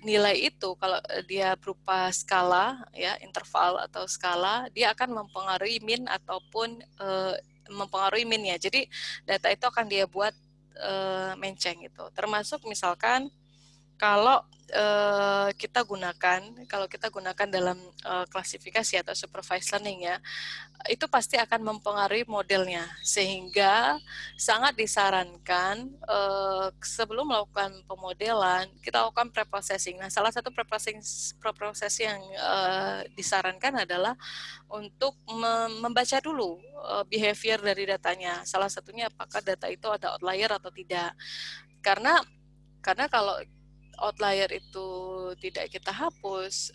S2: nilai itu kalau dia berupa skala ya, interval atau skala, dia akan mempengaruhi min ataupun mempengaruhi minnya. Jadi data itu akan dia buat menceng gitu. Termasuk misalkan kalau kita gunakan dalam klasifikasi atau supervised learning ya, itu pasti akan mempengaruhi modelnya, sehingga sangat disarankan sebelum melakukan pemodelan kita lakukan preprocessing. Nah, salah satu preprocessing yang disarankan adalah untuk membaca dulu behavior dari datanya. Salah satunya apakah data itu ada outlier atau tidak. Karena kalau outlier itu tidak kita hapus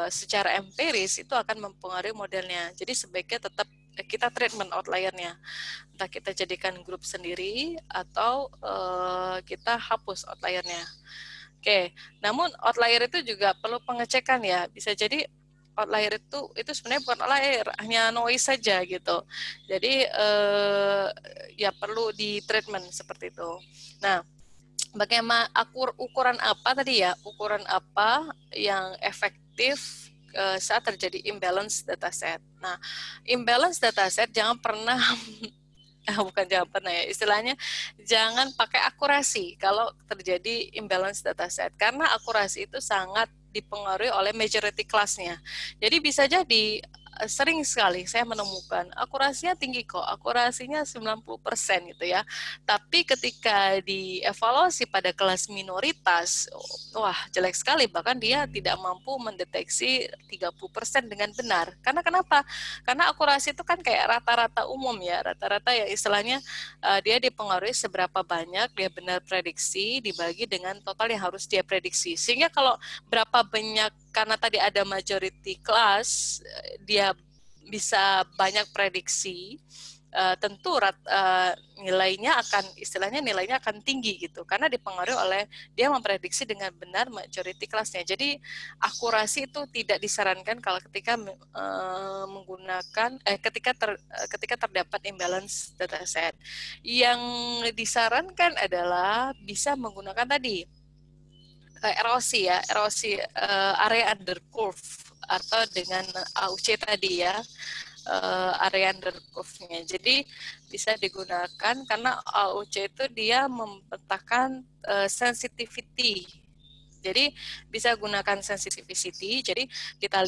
S2: secara empiris, itu akan mempengaruhi modelnya. Jadi sebaiknya tetap kita treatment outliernya, entah kita jadikan grup sendiri atau kita hapus outliernya. Oke, namun outlier itu juga perlu pengecekan ya. Bisa jadi outlier itu sebenarnya bukan outlier, hanya noise saja gitu. Jadi ya perlu di treatment seperti itu. Nah, bagaimana ukuran apa tadi ya? Ukuran apa yang efektif saat terjadi imbalance dataset? Nah, imbalance dataset jangan pernah istilahnya jangan pakai akurasi kalau terjadi imbalance dataset, karena akurasi itu sangat dipengaruhi oleh majority class-nya. Jadi bisa jadi sering sekali saya menemukan akurasinya tinggi kok, akurasinya 90% gitu ya. Tapi ketika dievaluasi pada kelas minoritas, wah jelek sekali, bahkan dia tidak mampu mendeteksi 30% dengan benar. Karena kenapa? Karena akurasi itu kan kayak rata-rata umum ya, rata-rata ya istilahnya dia dipengaruhi seberapa banyak dia benar prediksi dibagi dengan total yang harus dia prediksi. Sehingga kalau berapa banyak, karena tadi ada majority class, dia bisa banyak prediksi, tentu nilainya akan tinggi gitu, karena dipengaruhi oleh dia memprediksi dengan benar majority class-nya. Jadi akurasi itu tidak disarankan kalau ketika menggunakan ketika terdapat imbalance dataset. Yang disarankan adalah bisa menggunakan tadi erosi area under curve atau dengan AUC tadi ya, area under curve-nya. Jadi bisa digunakan karena AUC itu dia memetakan sensitivity. Jadi bisa gunakan sensitivity. Jadi kita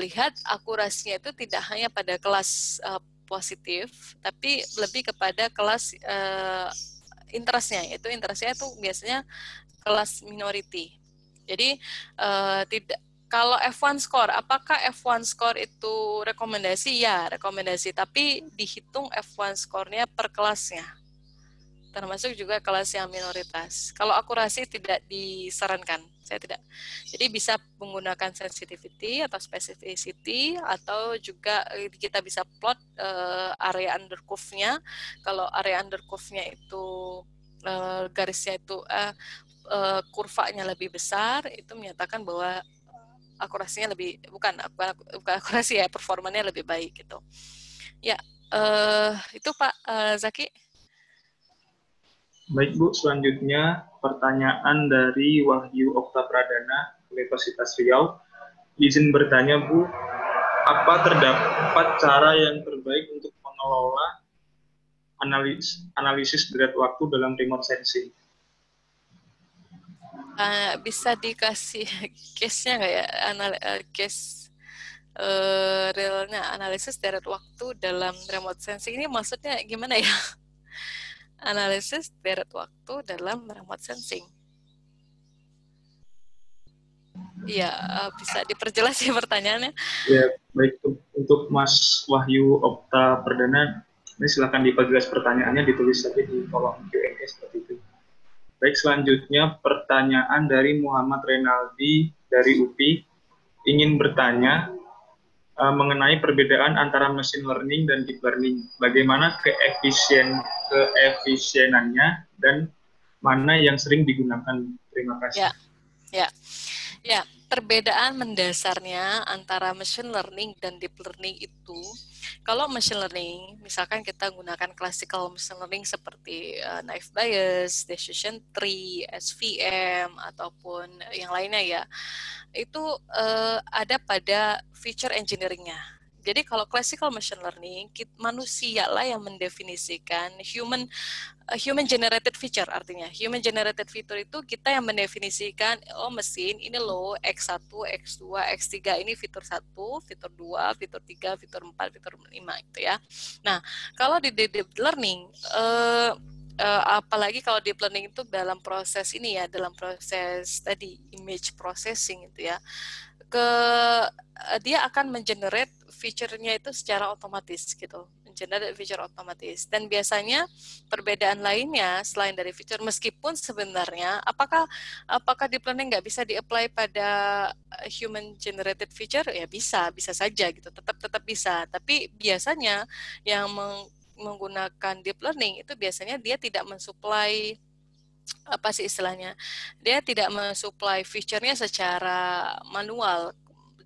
S2: lihat akurasinya itu tidak hanya pada kelas positif, tapi lebih kepada kelas interestnya itu biasanya kelas minority. Jadi tidak, kalau F1 score, apakah F1 score itu rekomendasi? Ya, rekomendasi, tapi dihitung F1 score-nya per kelasnya, termasuk juga kelas yang minoritas. Kalau akurasi tidak disarankan, saya tidak. Jadi bisa menggunakan sensitivity atau specificity, atau juga kita bisa plot area under curve-nya. Kalau area under curve-nya itu garisnya itu kurvanya lebih besar, itu menyatakan bahwa akurasinya bukan akurasi ya, performanya lebih baik gitu. Ya, itu Pak Zaki.
S1: Baik Bu, selanjutnya pertanyaan dari Wahyu Okta Pradana, Universitas Riau. Izin bertanya Bu, apa terdapat cara yang terbaik untuk mengelola analisis derajat waktu dalam remote sensing?
S2: Bisa dikasih case-nya nggak ya, case realnya analisis derajat waktu dalam remote sensing ini maksudnya gimana ya? Analisis derajat waktu dalam remote sensing. Iya, bisa diperjelas ya pertanyaannya?
S1: Ya, baik, untuk Mas Wahyu Okta Pradana, ini silakan diperjelas pertanyaannya, ditulis saja di kolom Q&A seperti itu. Baik, selanjutnya pertanyaan dari Muhammad Renaldi dari UPI, ingin bertanya mengenai perbedaan antara machine learning dan deep learning. Bagaimana keefisienannya dan mana yang sering digunakan? Terima kasih.
S2: Ya, perbedaan mendasarnya antara machine learning dan deep learning itu, kalau machine learning, misalkan kita gunakan classical machine learning seperti naive Bayes, decision tree, SVM, ataupun yang lainnya ya, itu ada pada feature engineering-nya. Jadi kalau classical machine learning, manusia lah yang mendefinisikan human generated feature, artinya human generated feature itu kita yang mendefinisikan, oh mesin ini loh X1, X2, X3 ini fitur 1, fitur 2, fitur 3, fitur 4, fitur 5 gitu ya. Nah, kalau di deep learning apalagi kalau deep learning itu dalam proses ini ya, dalam proses tadi image processing itu ya, dia akan mengenerate feature-nya itu secara otomatis gitu, mengenerate feature otomatis. Dan biasanya perbedaan lainnya selain dari feature, meskipun sebenarnya apakah deep learning nggak bisa di-apply pada human generated feature? Ya bisa saja gitu, tetap bisa. Tapi biasanya yang menggunakan deep learning itu biasanya dia tidak mensuplai, apa sih istilahnya, dia tidak mensuplai feature-nya secara manual,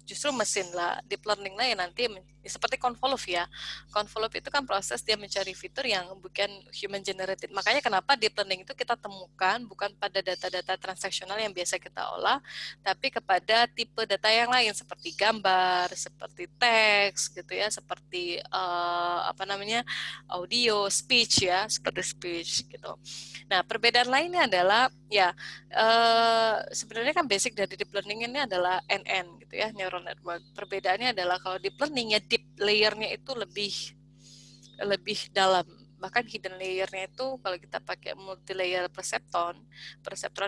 S2: justru mesin lah, deep learning lah yang nanti seperti convolve ya. Convolve itu kan proses dia mencari fitur yang bukan human generated. Makanya kenapa deep learning itu kita temukan bukan pada data-data transaksional yang biasa kita olah, tapi kepada tipe data yang lain seperti gambar, seperti teks gitu ya, seperti audio, speech ya, seperti speech gitu. Nah, perbedaan lainnya adalah ya sebenarnya kan basic dari deep learning ini adalah NN gitu ya, neural network. Perbedaannya adalah kalau deep learning ya deep layernya itu lebih dalam. Bahkan hidden layernya itu kalau kita pakai multi layer perceptron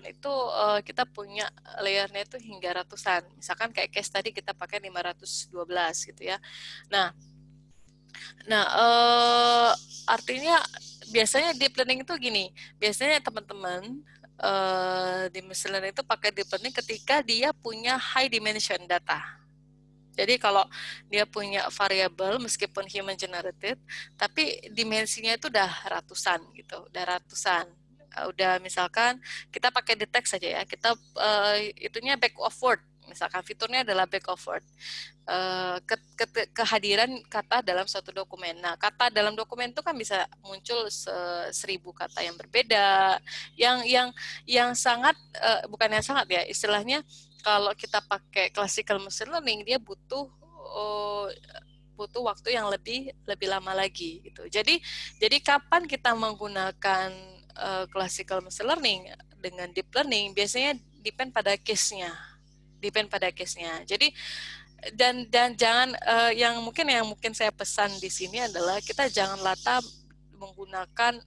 S2: itu kita punya layernya itu hingga ratusan. Misalkan kayak case tadi kita pakai 512 gitu ya. Nah, artinya biasanya deep learning itu gini, biasanya teman-teman di machine learning itu pakai deep learning ketika dia punya high dimension data. Jadi kalau dia punya variabel meskipun human generated, tapi dimensinya itu udah ratusan gitu, udah ratusan. Udah misalkan kita pakai detect saja ya, kita itunya back of word. Misalkan fiturnya adalah back of word. Kehadiran kata dalam suatu dokumen. Nah, kata dalam dokumen itu kan bisa muncul 1000 kata yang berbeda, yang sangat bukan yang sangat ya, istilahnya kalau kita pakai classical machine learning dia butuh waktu yang lebih lama lagi gitu. Jadi kapan kita menggunakan classical machine learning dengan deep learning biasanya depend pada case-nya. Jadi dan jangan yang mungkin saya pesan di sini adalah kita jangan lata menggunakan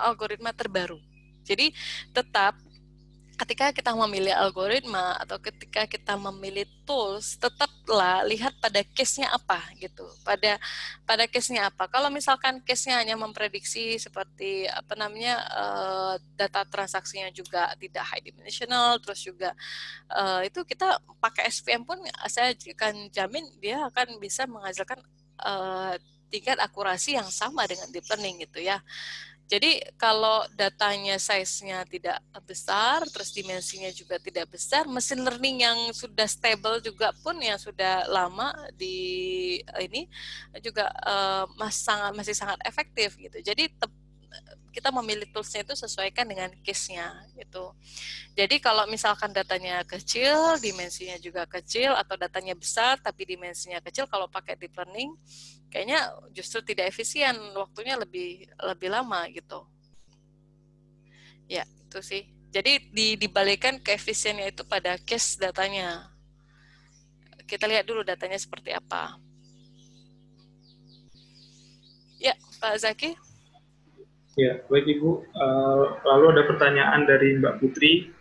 S2: algoritma terbaru. Jadi tetap ketika kita memilih algoritma atau ketika kita memilih tools, tetaplah lihat pada case-nya apa gitu. Pada case-nya apa. Kalau misalkan case-nya hanya memprediksi seperti data transaksinya juga tidak high dimensional, terus juga itu kita pakai SVM pun saya akan jamin dia akan bisa menghasilkan tingkat akurasi yang sama dengan deep learning gitu ya. Jadi kalau datanya size-nya tidak besar, terus dimensinya juga tidak besar, mesin learning yang sudah stable juga pun yang sudah lama di ini juga masih sangat efektif gitu. Jadi kita memilih toolsnya itu sesuaikan dengan case-nya gitu. Jadi kalau misalkan datanya kecil, dimensinya juga kecil, atau datanya besar tapi dimensinya kecil, kalau pakai deep learning kayaknya justru tidak efisien, waktunya lebih lama gitu. Ya, itu sih. Jadi dibalikan keefisiennya itu pada case datanya. Kita lihat dulu datanya seperti apa. Ya, Pak Zaki.
S1: Ya, baik Ibu. Lalu ada pertanyaan dari Mbak Putri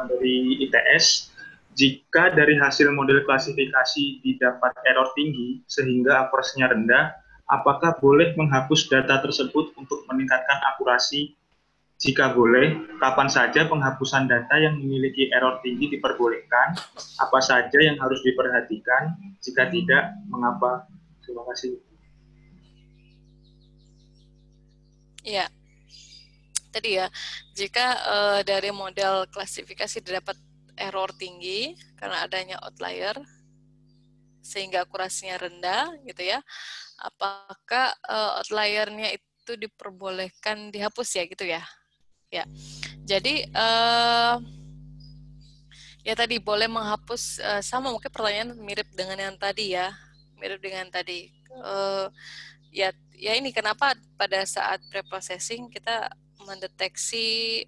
S1: dari ITS. Jika dari hasil model klasifikasi didapat error tinggi sehingga akurasinya rendah, apakah boleh menghapus data tersebut untuk meningkatkan akurasi? Jika boleh, kapan saja penghapusan data yang memiliki error tinggi diperbolehkan? Apa saja yang harus diperhatikan? Jika tidak, mengapa? Terima kasih.
S2: Ya, tadi ya, jika dari model klasifikasi didapat error tinggi karena adanya outlier sehingga akurasinya rendah gitu ya, apakah outliernya itu diperbolehkan dihapus ya gitu ya? Ya, jadi ya tadi boleh menghapus sama mungkin pertanyaan mirip dengan yang tadi ya, ya ini kenapa pada saat preprocessing kita mendeteksi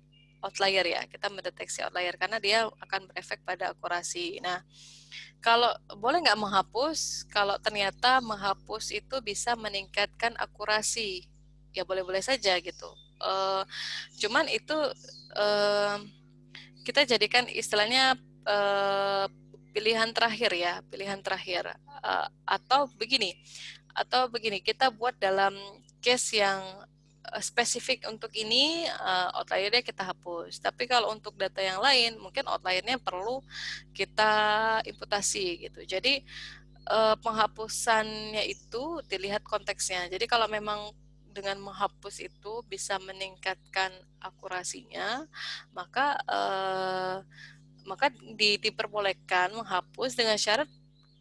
S2: outlier ya, karena dia akan berefek pada akurasi. Nah, kalau boleh nggak menghapus, kalau ternyata menghapus itu bisa meningkatkan akurasi, ya boleh-boleh saja gitu. Cuman itu kita jadikan istilahnya pilihan terakhir. Atau begini, kita buat dalam case yang spesifik untuk ini, outliernya kita hapus. Tapi kalau untuk data yang lain, mungkin outliernya perlu kita imputasi gitu. Jadi penghapusannya itu dilihat konteksnya. Jadi kalau memang dengan menghapus itu bisa meningkatkan akurasinya, maka diperbolehkan menghapus dengan syarat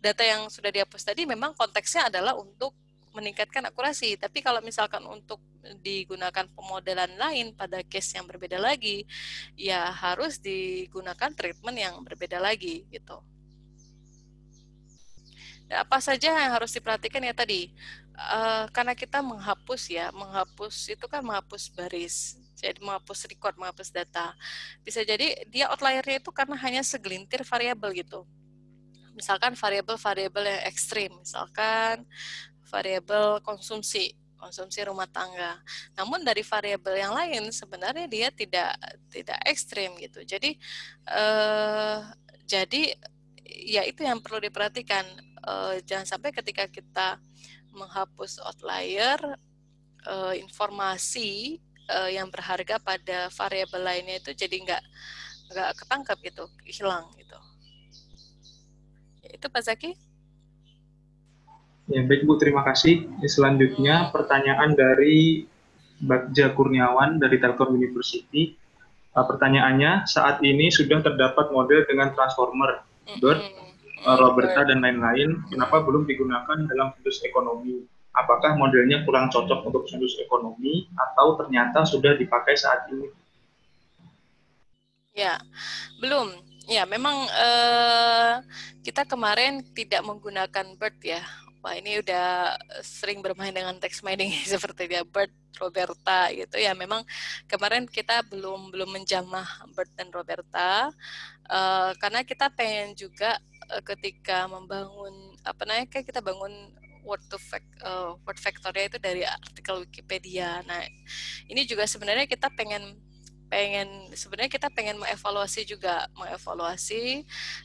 S2: data yang sudah dihapus tadi memang konteksnya adalah untuk meningkatkan akurasi. Tapi kalau misalkan untuk digunakan pemodelan lain pada case yang berbeda lagi, ya harus digunakan treatment yang berbeda lagi gitu. Dan apa saja yang harus diperhatikan ya tadi? Karena kita menghapus itu kan menghapus baris, jadi menghapus record, menghapus data. Bisa jadi dia outliernya itu karena hanya segelintir variabel gitu. Misalkan variabel-variabel yang ekstrim, misalkan variabel konsumsi rumah tangga. Namun dari variabel yang lain sebenarnya dia tidak ekstrim gitu. Jadi ya itu yang perlu diperhatikan. Jangan sampai ketika kita menghapus outlier, informasi yang berharga pada variabel lainnya itu jadi nggak ketangkap gitu, hilang gitu. Itu Pak Zaki.
S1: Ya, baik Bu, terima kasih. Selanjutnya pertanyaan dari Bagja Kurniawan dari Telkom University. Pertanyaannya, saat ini sudah terdapat model dengan transformer, BERT, Roberta, dan lain-lain. Kenapa belum digunakan dalam situs ekonomi? Apakah modelnya kurang cocok untuk situs ekonomi atau ternyata sudah dipakai saat ini?
S2: Ya, belum. Ya, memang kita kemarin tidak menggunakan BERT ya. Wah, ini udah sering bermain dengan text mining seperti dia BERT, Roberta gitu ya. Memang kemarin kita belum menjamah BERT dan Roberta karena kita pengen juga ketika membangun kayak kita bangun word factornya itu dari artikel Wikipedia. Nah, ini juga sebenarnya kita pengen mengevaluasi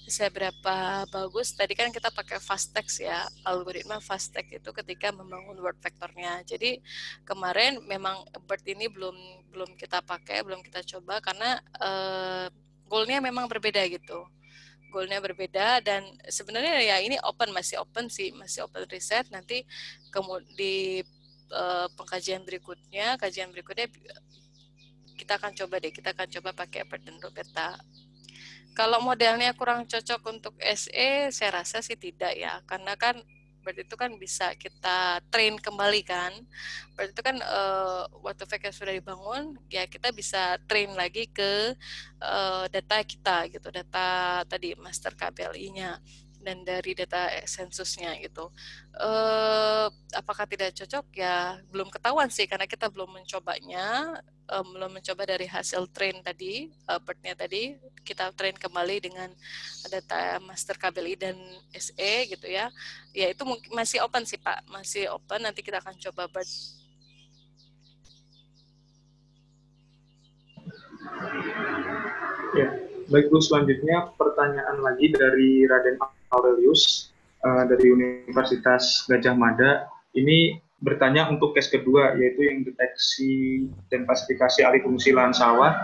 S2: seberapa bagus. Tadi kan kita pakai Fastex ya, algoritma Fastex itu ketika membangun word vectornya. Jadi kemarin memang BERT ini belum kita pakai, belum kita coba karena goalnya memang berbeda gitu. Goalnya berbeda dan sebenarnya ya ini masih open riset. Nanti di kajian berikutnya kita akan coba pakai BERT dan Roberta. Kalau modelnya kurang cocok untuk SE, saya rasa sih tidak ya, karena kan BERT itu kan bisa kita train kembali kan. BERT itu kan waktu yang sudah dibangun, ya kita bisa train lagi ke data kita gitu, data tadi master KBLI-nya dan dari data sensusnya gitu. Apakah tidak cocok ya belum ketahuan sih karena kita belum mencobanya. Belum mencoba dari hasil train tadi, BERT-nya tadi, kita train kembali dengan data master KBLI dan SE gitu ya. Ya itu masih open sih Pak, masih open, nanti kita akan coba BERT.
S1: Ya, baik Bu, selanjutnya pertanyaan lagi dari Raden Aurelius dari Universitas Gajah Mada. Ini bertanya untuk case kedua, yaitu yang deteksi dan klasifikasi alih fungsi lahan sawah.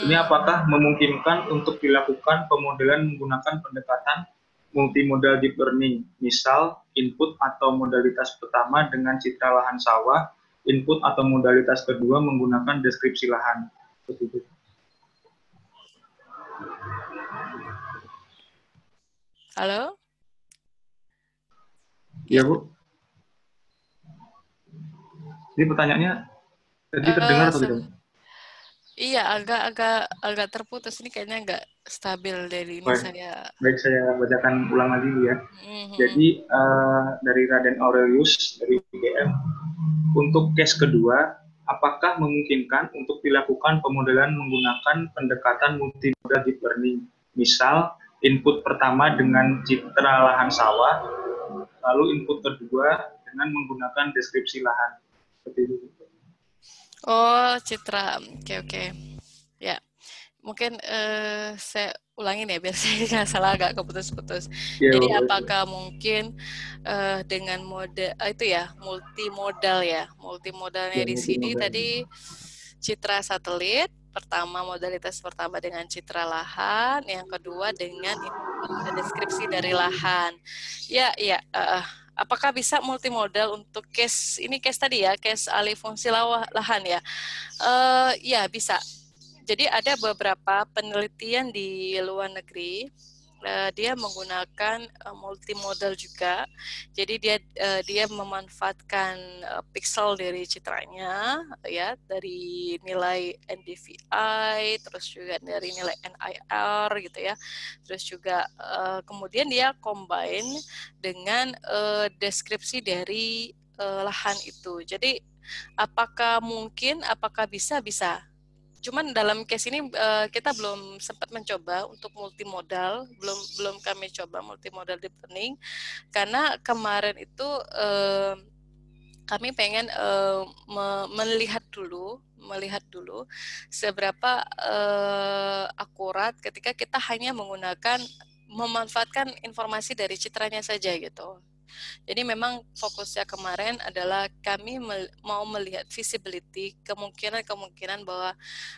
S1: Ini apakah memungkinkan untuk dilakukan pemodelan menggunakan pendekatan multimodal deep learning, misal input atau modalitas pertama dengan citra lahan sawah, input atau modalitas kedua menggunakan deskripsi lahan. Begitu.
S2: Halo?
S1: Ya Bu. Jadi pertanyaannya tadi terdengar atau tidak?
S2: Iya, agak terputus. Ini kayaknya agak stabil dari ini saya.
S1: Baik, saya bacakan ulang lagi ya. Jadi dari Raden Aurelius dari UGM, untuk case kedua, apakah memungkinkan untuk dilakukan pemodelan menggunakan pendekatan multimodal deep learning, misal input pertama dengan citra lahan sawah, lalu input kedua dengan menggunakan deskripsi lahan. Seperti itu.
S2: Oh, citra. Oke. Ya, mungkin saya ulangin ya biar saya nggak salah, agak keputus-putus.
S1: Ya,
S2: jadi apakah mungkin dengan mode itu ya multimodalnya di sini tadi citra satelit pertama, modalitas pertama dengan citra lahan, yang kedua dengan deskripsi dari lahan. Apakah bisa multimodal untuk case tadi ya, case alih fungsi lahan ya? Ya bisa. Jadi ada beberapa penelitian di luar negeri dia menggunakan multimodal juga. Jadi dia memanfaatkan pixel dari citranya, ya, dari nilai NDVI, terus juga dari nilai NIR gitu ya. Terus juga kemudian dia combine dengan deskripsi dari lahan itu. Jadi apakah mungkin, apakah bisa? Bisa. Cuman dalam case ini kita belum sempat mencoba untuk multimodal, belum kami coba multimodal deep learning karena kemarin itu kami pengen melihat dulu seberapa akurat ketika kita hanya memanfaatkan informasi dari citranya saja gitu. Jadi memang fokusnya kemarin adalah kami mau melihat visibility, kemungkinan bahwa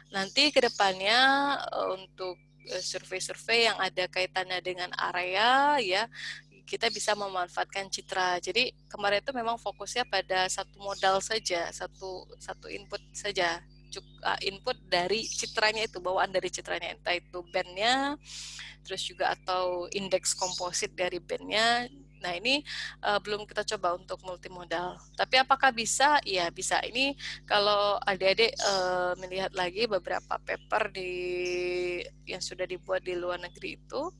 S2: nanti ke depannya untuk survei-survei yang ada kaitannya dengan area, ya, kita bisa memanfaatkan citra. Jadi kemarin itu memang fokusnya pada satu modal saja, satu input saja, input dari citranya itu, bawaan dari citranya, entah itu bandnya, terus juga atau indeks komposit dari bandnya. Nah ini belum kita coba untuk multimodal. Tapi apakah bisa? Iya bisa. Ini kalau adik-adik melihat lagi beberapa paper yang sudah dibuat di luar negeri itu,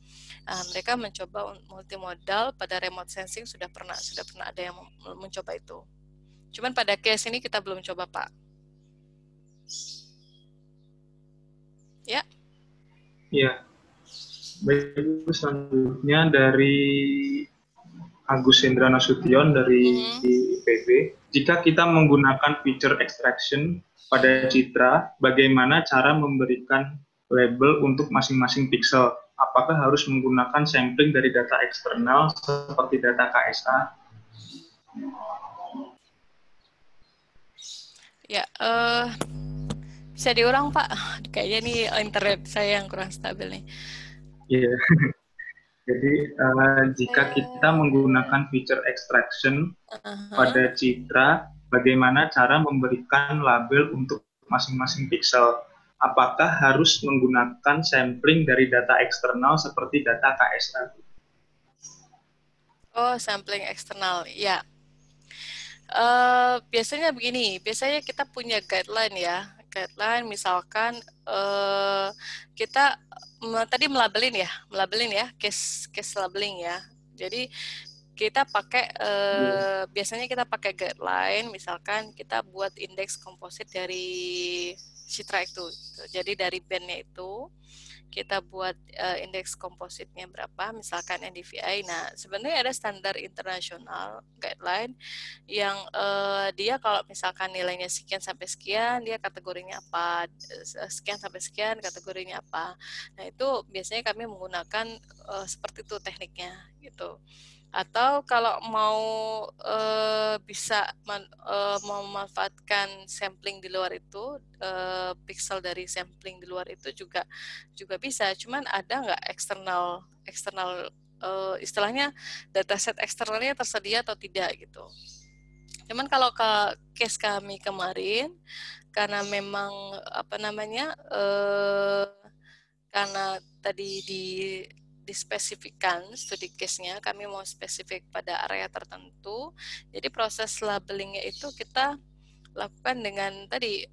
S2: mereka mencoba multimodal pada remote sensing sudah pernah ada yang mencoba itu. Cuman pada case ini kita belum coba, Pak. Ya.
S1: Ya. Baik, selanjutnya dari Agus Hendra Nasution dari IPB. Jika kita menggunakan feature extraction pada citra, bagaimana cara memberikan label untuk masing-masing pixel? Apakah harus menggunakan sampling dari data eksternal seperti data KSA?
S2: Ya, bisa diulang, Pak. Kayaknya nih internet saya yang kurang stabil nih.
S1: Iya. Jadi jika kita menggunakan feature extraction pada citra, bagaimana cara memberikan label untuk masing-masing pixel? Apakah harus menggunakan sampling dari data eksternal seperti data KSA?
S2: Oh, sampling eksternal, ya. Biasanya begini, biasanya kita punya guideline ya. Guideline misalkan kita tadi melabelin ya, case labeling ya. Jadi kita pakai biasanya kita pakai guideline, misalkan kita buat indeks komposit dari citra itu. Jadi dari bandnya itu kita buat indeks kompositnya berapa, misalkan NDVI. Nah, sebenarnya ada standar internasional guideline yang dia kalau misalkan nilainya sekian sampai sekian, dia kategorinya apa, sekian sampai sekian kategorinya apa. Nah, itu biasanya kami menggunakan seperti itu tekniknya gitu. Atau kalau mau bisa memanfaatkan sampling di luar itu, pixel dari sampling di luar itu juga bisa. Cuman ada nggak eksternal istilahnya dataset eksternalnya tersedia atau tidak gitu. Cuman kalau ke case kami kemarin, karena memang karena tadi dispesifikkan studi case-nya, kami mau spesifik pada area tertentu. Jadi proses labelingnya itu kita lakukan dengan tadi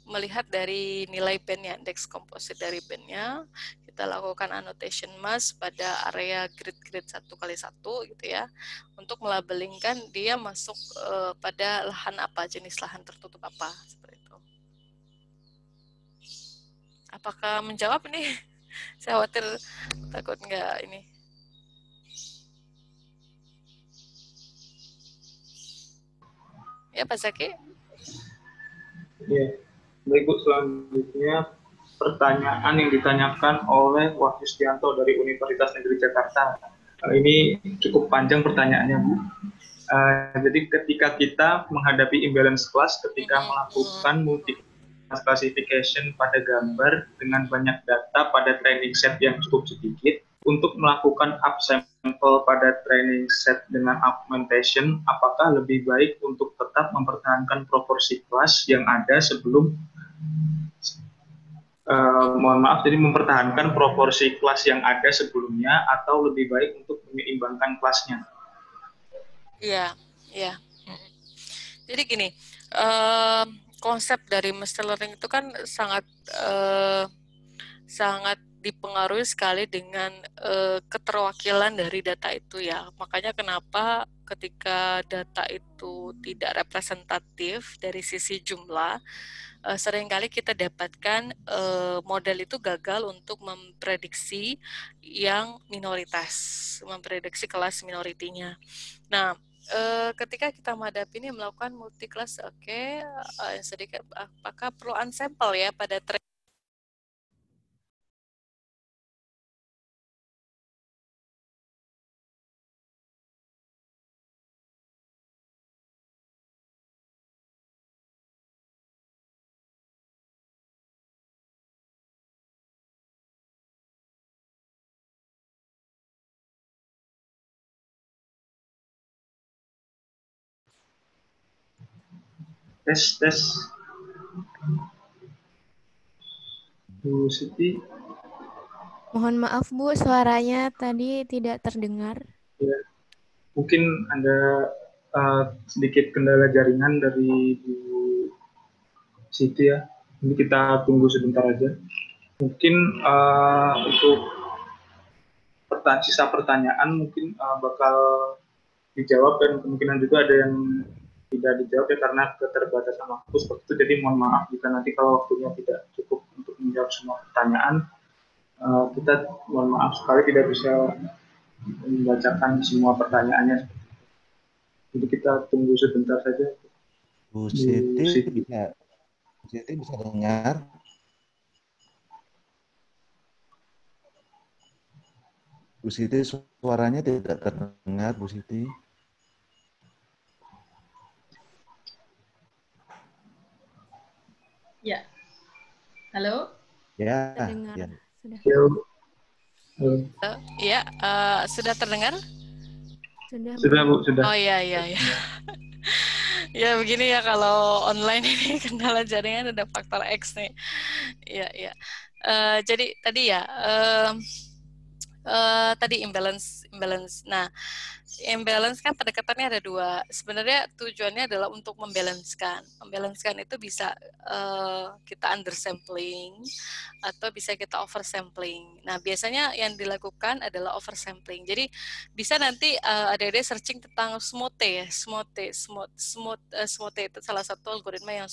S2: melihat dari nilai bandnya, indeks komposit dari bandnya, kita lakukan annotation mask pada area grid 1x1 gitu ya, untuk melabelingkan dia masuk pada lahan apa, jenis lahan tertutup apa, seperti itu. Apakah menjawab nih? Saya khawatir takut nggak ini. Ya, Pak Zaki?
S1: Ya, baik Bu, selanjutnya pertanyaan yang ditanyakan oleh Wahyu Stianto dari Universitas Negeri Jakarta. Ini cukup panjang pertanyaannya, Bu. Jadi ketika kita menghadapi imbalance class, ketika melakukan multi classification pada gambar dengan banyak data pada training set yang cukup sedikit, untuk melakukan upsample pada training set dengan augmentation, apakah lebih baik untuk tetap mempertahankan proporsi kelas yang ada sebelum mohon maaf, jadi mempertahankan proporsi kelas yang ada sebelumnya atau lebih baik untuk menyeimbangkan kelasnya?
S2: Iya, iya. Jadi gini, konsep dari machine learning itu kan sangat dipengaruhi sekali dengan keterwakilan dari data itu ya. Makanya kenapa ketika data itu tidak representatif dari sisi jumlah, seringkali kita dapatkan model itu gagal untuk memprediksi yang minoritas, memprediksi kelas minoritinya. Nah, ketika kita menghadapi ini melakukan multi class, sedikit apakah perlu unsample ya pada
S1: Tes. Bu Siti.
S4: Mohon maaf Bu, suaranya tadi tidak terdengar.
S1: Ya, mungkin ada sedikit kendala jaringan dari Bu Siti ya. Ini kita tunggu sebentar aja. Mungkin untuk sisa pertanyaan mungkin bakal dijawab, dan kemungkinan juga ada yang tidak dijawab ya karena keterbatasan waktu seperti itu. Jadi mohon maaf jika nanti kalau waktunya tidak cukup untuk menjawab semua pertanyaan. Kita mohon maaf sekali tidak bisa membacakan semua pertanyaannya. Jadi kita tunggu sebentar saja.
S3: Bu Siti bisa dengar? Bu Siti, suaranya tidak terdengar, Bu Siti.
S5: Ya. Halo?
S3: Ya,
S4: Terdengar.
S3: ya.
S4: Sudah.
S2: Ya, sudah terdengar?
S1: Sudah Bu, sudah.
S2: Oh iya. Ya begini ya, kalau online ini kendala jaringan ada faktor X nih. Ya. Jadi tadi ya, tadi imbalance. Nah, imbalance kan pendekatannya ada dua. Sebenarnya tujuannya adalah untuk membalancekan. Membalancekan itu bisa kita undersampling atau bisa kita oversampling. Nah, biasanya yang dilakukan adalah oversampling. Jadi bisa nanti adik-adik searching tentang SMOTE ya. SMOTE itu salah satu algoritma yang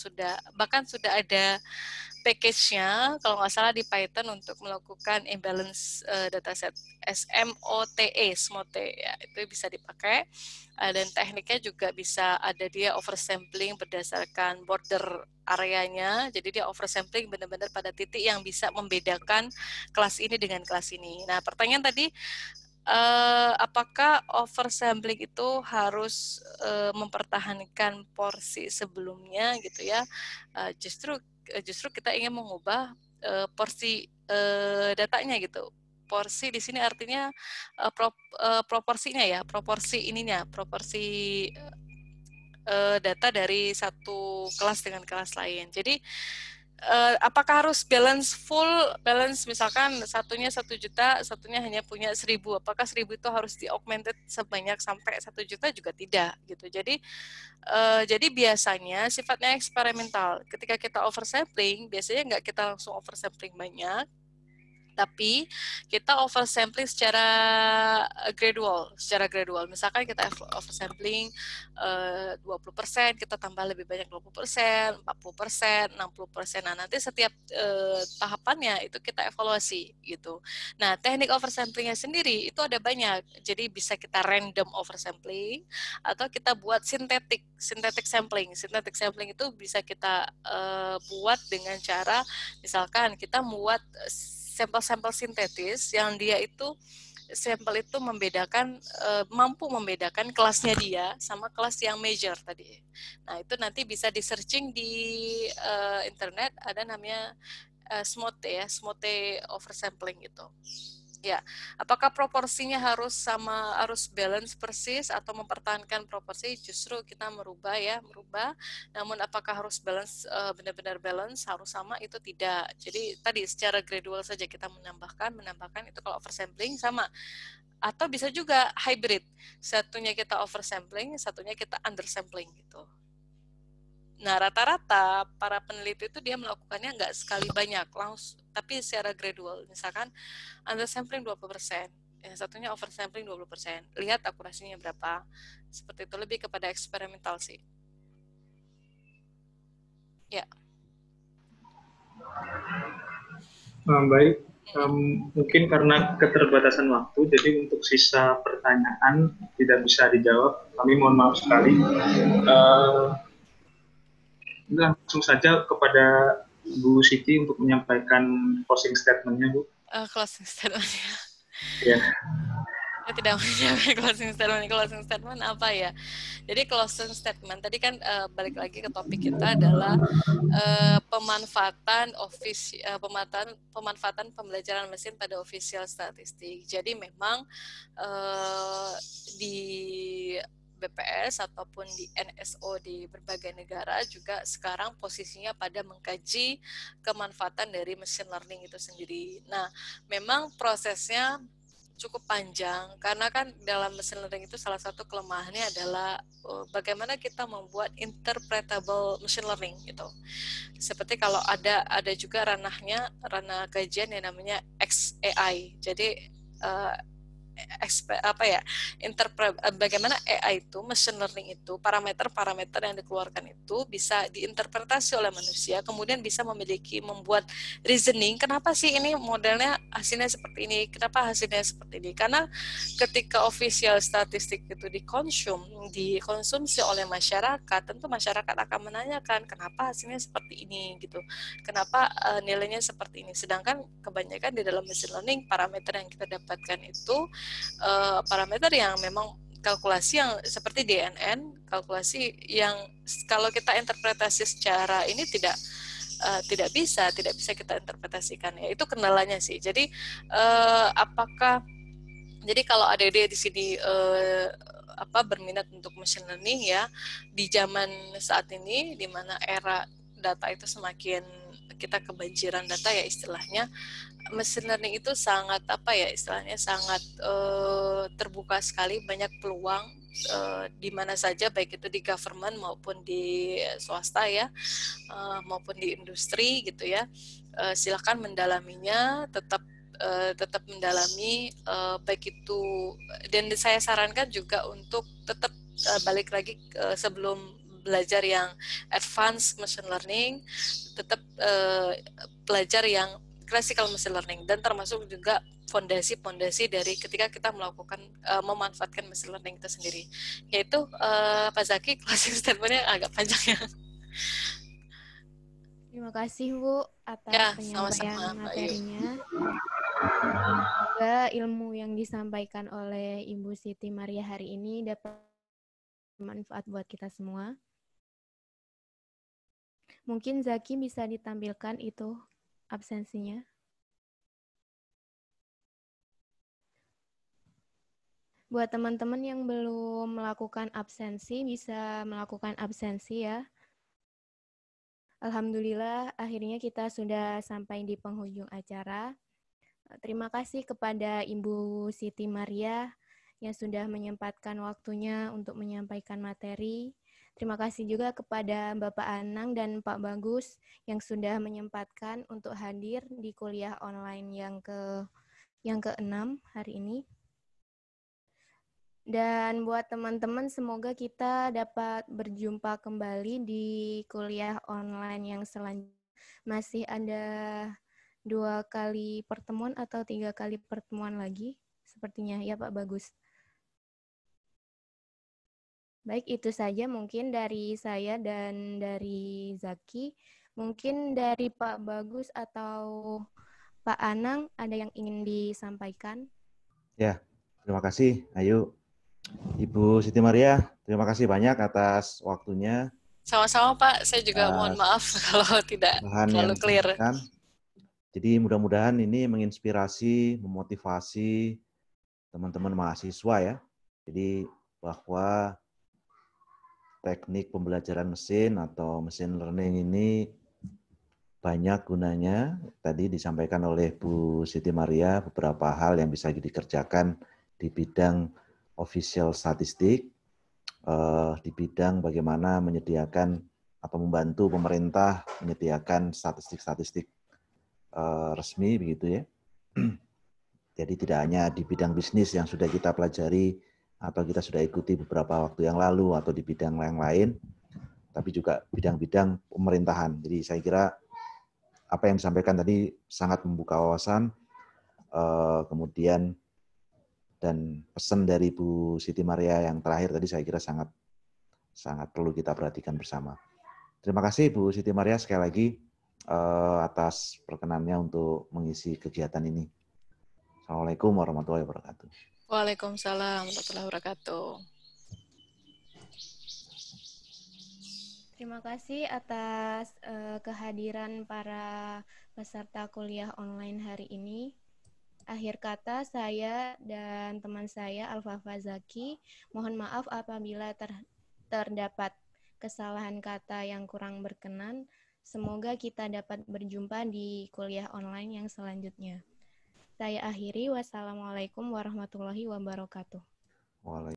S2: bahkan sudah ada package-nya kalau nggak salah di Python untuk melakukan imbalance dataset. SMOTE ya, itu bisa dipakai, dan tekniknya juga bisa ada dia oversampling berdasarkan border areanya. Jadi dia oversampling benar-benar pada titik yang bisa membedakan kelas ini dengan kelas ini. Nah, pertanyaan tadi, apakah oversampling itu harus mempertahankan porsi sebelumnya gitu ya? Justru kita ingin mengubah porsi datanya gitu. Porsi di sini artinya proporsinya ya, proporsi data dari satu kelas dengan kelas lain. Jadi apakah harus balance, misalkan satunya 1 juta, satunya hanya punya 1.000, apakah 1.000 itu harus di-augmented sebanyak sampai 1 juta? Juga tidak gitu. Jadi biasanya sifatnya eksperimental. Ketika kita oversampling, biasanya nggak kita langsung oversampling banyak, tapi kita oversampling secara gradual. Misalkan kita oversampling 20%, kita tambah lebih banyak 20%, 40%, 60%. Nah, nanti setiap tahapannya itu kita evaluasi gitu. Nah, teknik oversamplingnya sendiri itu ada banyak. Jadi bisa kita random oversampling atau kita buat synthetic sampling. Synthetic sampling itu bisa kita buat dengan cara misalkan kita membuat sampel-sampel sintetis yang dia itu sampel itu mampu membedakan kelasnya dia sama kelas yang major tadi. Nah, itu nanti bisa di searching di internet, ada namanya SMOTE ya, SMOTE oversampling gitu. Ya, apakah proporsinya harus sama, harus balance persis atau mempertahankan proporsi? Justru kita merubah. Namun apakah harus balance, benar-benar balance, harus sama, itu tidak. Jadi tadi secara gradual saja kita menambahkan itu kalau oversampling sama. Atau bisa juga hybrid. Satunya kita oversampling, satunya kita undersampling gitu. Nah, rata-rata para peneliti itu dia melakukannya nggak sekali banyak, langsung, tapi secara gradual. Misalkan undersampling 20%, yang satunya oversampling 20%. Lihat akurasinya berapa. Seperti itu, lebih kepada eksperimental sih. Ya.
S1: Baik, mungkin karena keterbatasan waktu, jadi untuk sisa pertanyaan tidak bisa dijawab. Kami mohon maaf sekali. Langsung saja kepada Bu Siti untuk menyampaikan closing statement-nya, Bu.
S2: Closing statement-nya.
S1: Ya.
S2: Saya tidak menyampaikan closing statement apa ya? Jadi closing statement tadi kan balik lagi ke topik kita adalah pemanfaatan pembelajaran mesin pada official statistik. Jadi memang di BPS ataupun di NSO di berbagai negara juga sekarang posisinya pada mengkaji kemanfaatan dari machine learning itu sendiri. Nah, memang prosesnya cukup panjang karena kan dalam machine learning itu salah satu kelemahannya adalah bagaimana kita membuat interpretable machine learning gitu. Seperti kalau ada juga ranah kajian yang namanya XAI. Jadi bagaimana AI itu, machine learning itu, parameter-parameter yang dikeluarkan itu bisa diinterpretasi oleh manusia, kemudian bisa membuat reasoning, kenapa sih ini modelnya hasilnya seperti ini, kenapa hasilnya seperti ini, karena ketika official statistik itu dikonsumsi oleh masyarakat, tentu masyarakat akan menanyakan kenapa hasilnya seperti ini gitu, kenapa nilainya seperti ini, sedangkan kebanyakan di dalam machine learning parameter yang kita dapatkan itu parameter yang memang kalkulasi yang seperti DNN, kalkulasi yang kalau kita interpretasi secara ini tidak bisa kita interpretasikan ya, itu kendalanya sih. Jadi jadi kalau adik-adik di sini berminat untuk machine learning ya, di zaman saat ini di mana era data itu semakin kita kebanjiran data ya istilahnya, machine learning itu sangat sangat terbuka sekali, banyak peluang di mana saja, baik itu di government maupun di swasta ya, maupun di industri gitu ya. Silakan mendalaminya, tetap mendalami, baik itu, dan saya sarankan juga untuk tetap balik lagi sebelum belajar yang advanced machine learning, tetap belajar yang classical machine learning, dan termasuk juga fondasi-fondasi dari ketika kita melakukan memanfaatkan machine learning itu sendiri. Yaitu Pak Zaki, closing statement-nya agak panjang ya.
S4: Terima kasih Bu atas penyampaian materinya. Semoga ilmu yang disampaikan oleh Ibu Siti Maria hari ini dapat bermanfaat buat kita semua. Mungkin Zaki bisa ditampilkan itu absensinya. Buat teman-teman yang belum melakukan absensi, bisa melakukan absensi ya. Alhamdulillah, akhirnya kita sudah sampai di penghujung acara. Terima kasih kepada Ibu Siti Maria yang sudah menyempatkan waktunya untuk menyampaikan materi. Terima kasih juga kepada Bapak Anang dan Pak Bagus yang sudah menyempatkan untuk hadir di kuliah online yang ke-6 hari ini. Dan buat teman-teman, semoga kita dapat berjumpa kembali di kuliah online yang selanjutnya. Masih ada 2 kali pertemuan atau 3 kali pertemuan lagi, sepertinya ya Pak Bagus. Baik, itu saja mungkin dari saya dan dari Zaki. Mungkin dari Pak Bagus atau Pak Anang ada yang ingin disampaikan?
S3: Ya, terima kasih. Ayo, Ibu Siti Maria, terima kasih banyak atas waktunya.
S2: Sama-sama Pak, saya juga mohon maaf kalau tidak terlalu clear.
S3: Jadi mudah-mudahan ini menginspirasi, memotivasi teman-teman mahasiswa ya. Jadi bahwa teknik pembelajaran mesin atau machine learning ini banyak gunanya. Tadi disampaikan oleh Bu Siti Maria beberapa hal yang bisa dikerjakan di bidang official statistik, di bidang bagaimana menyediakan atau membantu pemerintah menyediakan statistik-statistik resmi begitu ya. Jadi tidak hanya di bidang bisnis yang sudah kita pelajari atau kita sudah ikuti beberapa waktu yang lalu atau di bidang yang lain, tapi juga bidang-bidang pemerintahan. Jadi saya kira apa yang disampaikan tadi sangat membuka wawasan, kemudian dan pesan dari Bu Siti Maria yang terakhir tadi saya kira sangat perlu kita perhatikan bersama. Terima kasih Bu Siti Maria sekali lagi atas perkenannya untuk mengisi kegiatan ini. Assalamualaikum warahmatullahi wabarakatuh.
S2: Waalaikumsalam warahmatullahi wabarakatuh.
S4: Terima kasih atas kehadiran para peserta kuliah online hari ini. Akhir kata, saya dan teman saya, Alfafa Zaki, mohon maaf apabila terdapat kesalahan kata yang kurang berkenan. Semoga kita dapat berjumpa di kuliah online yang selanjutnya. Saya akhiri, wassalamualaikum warahmatullahi wabarakatuh.
S3: Waalaikumsalam.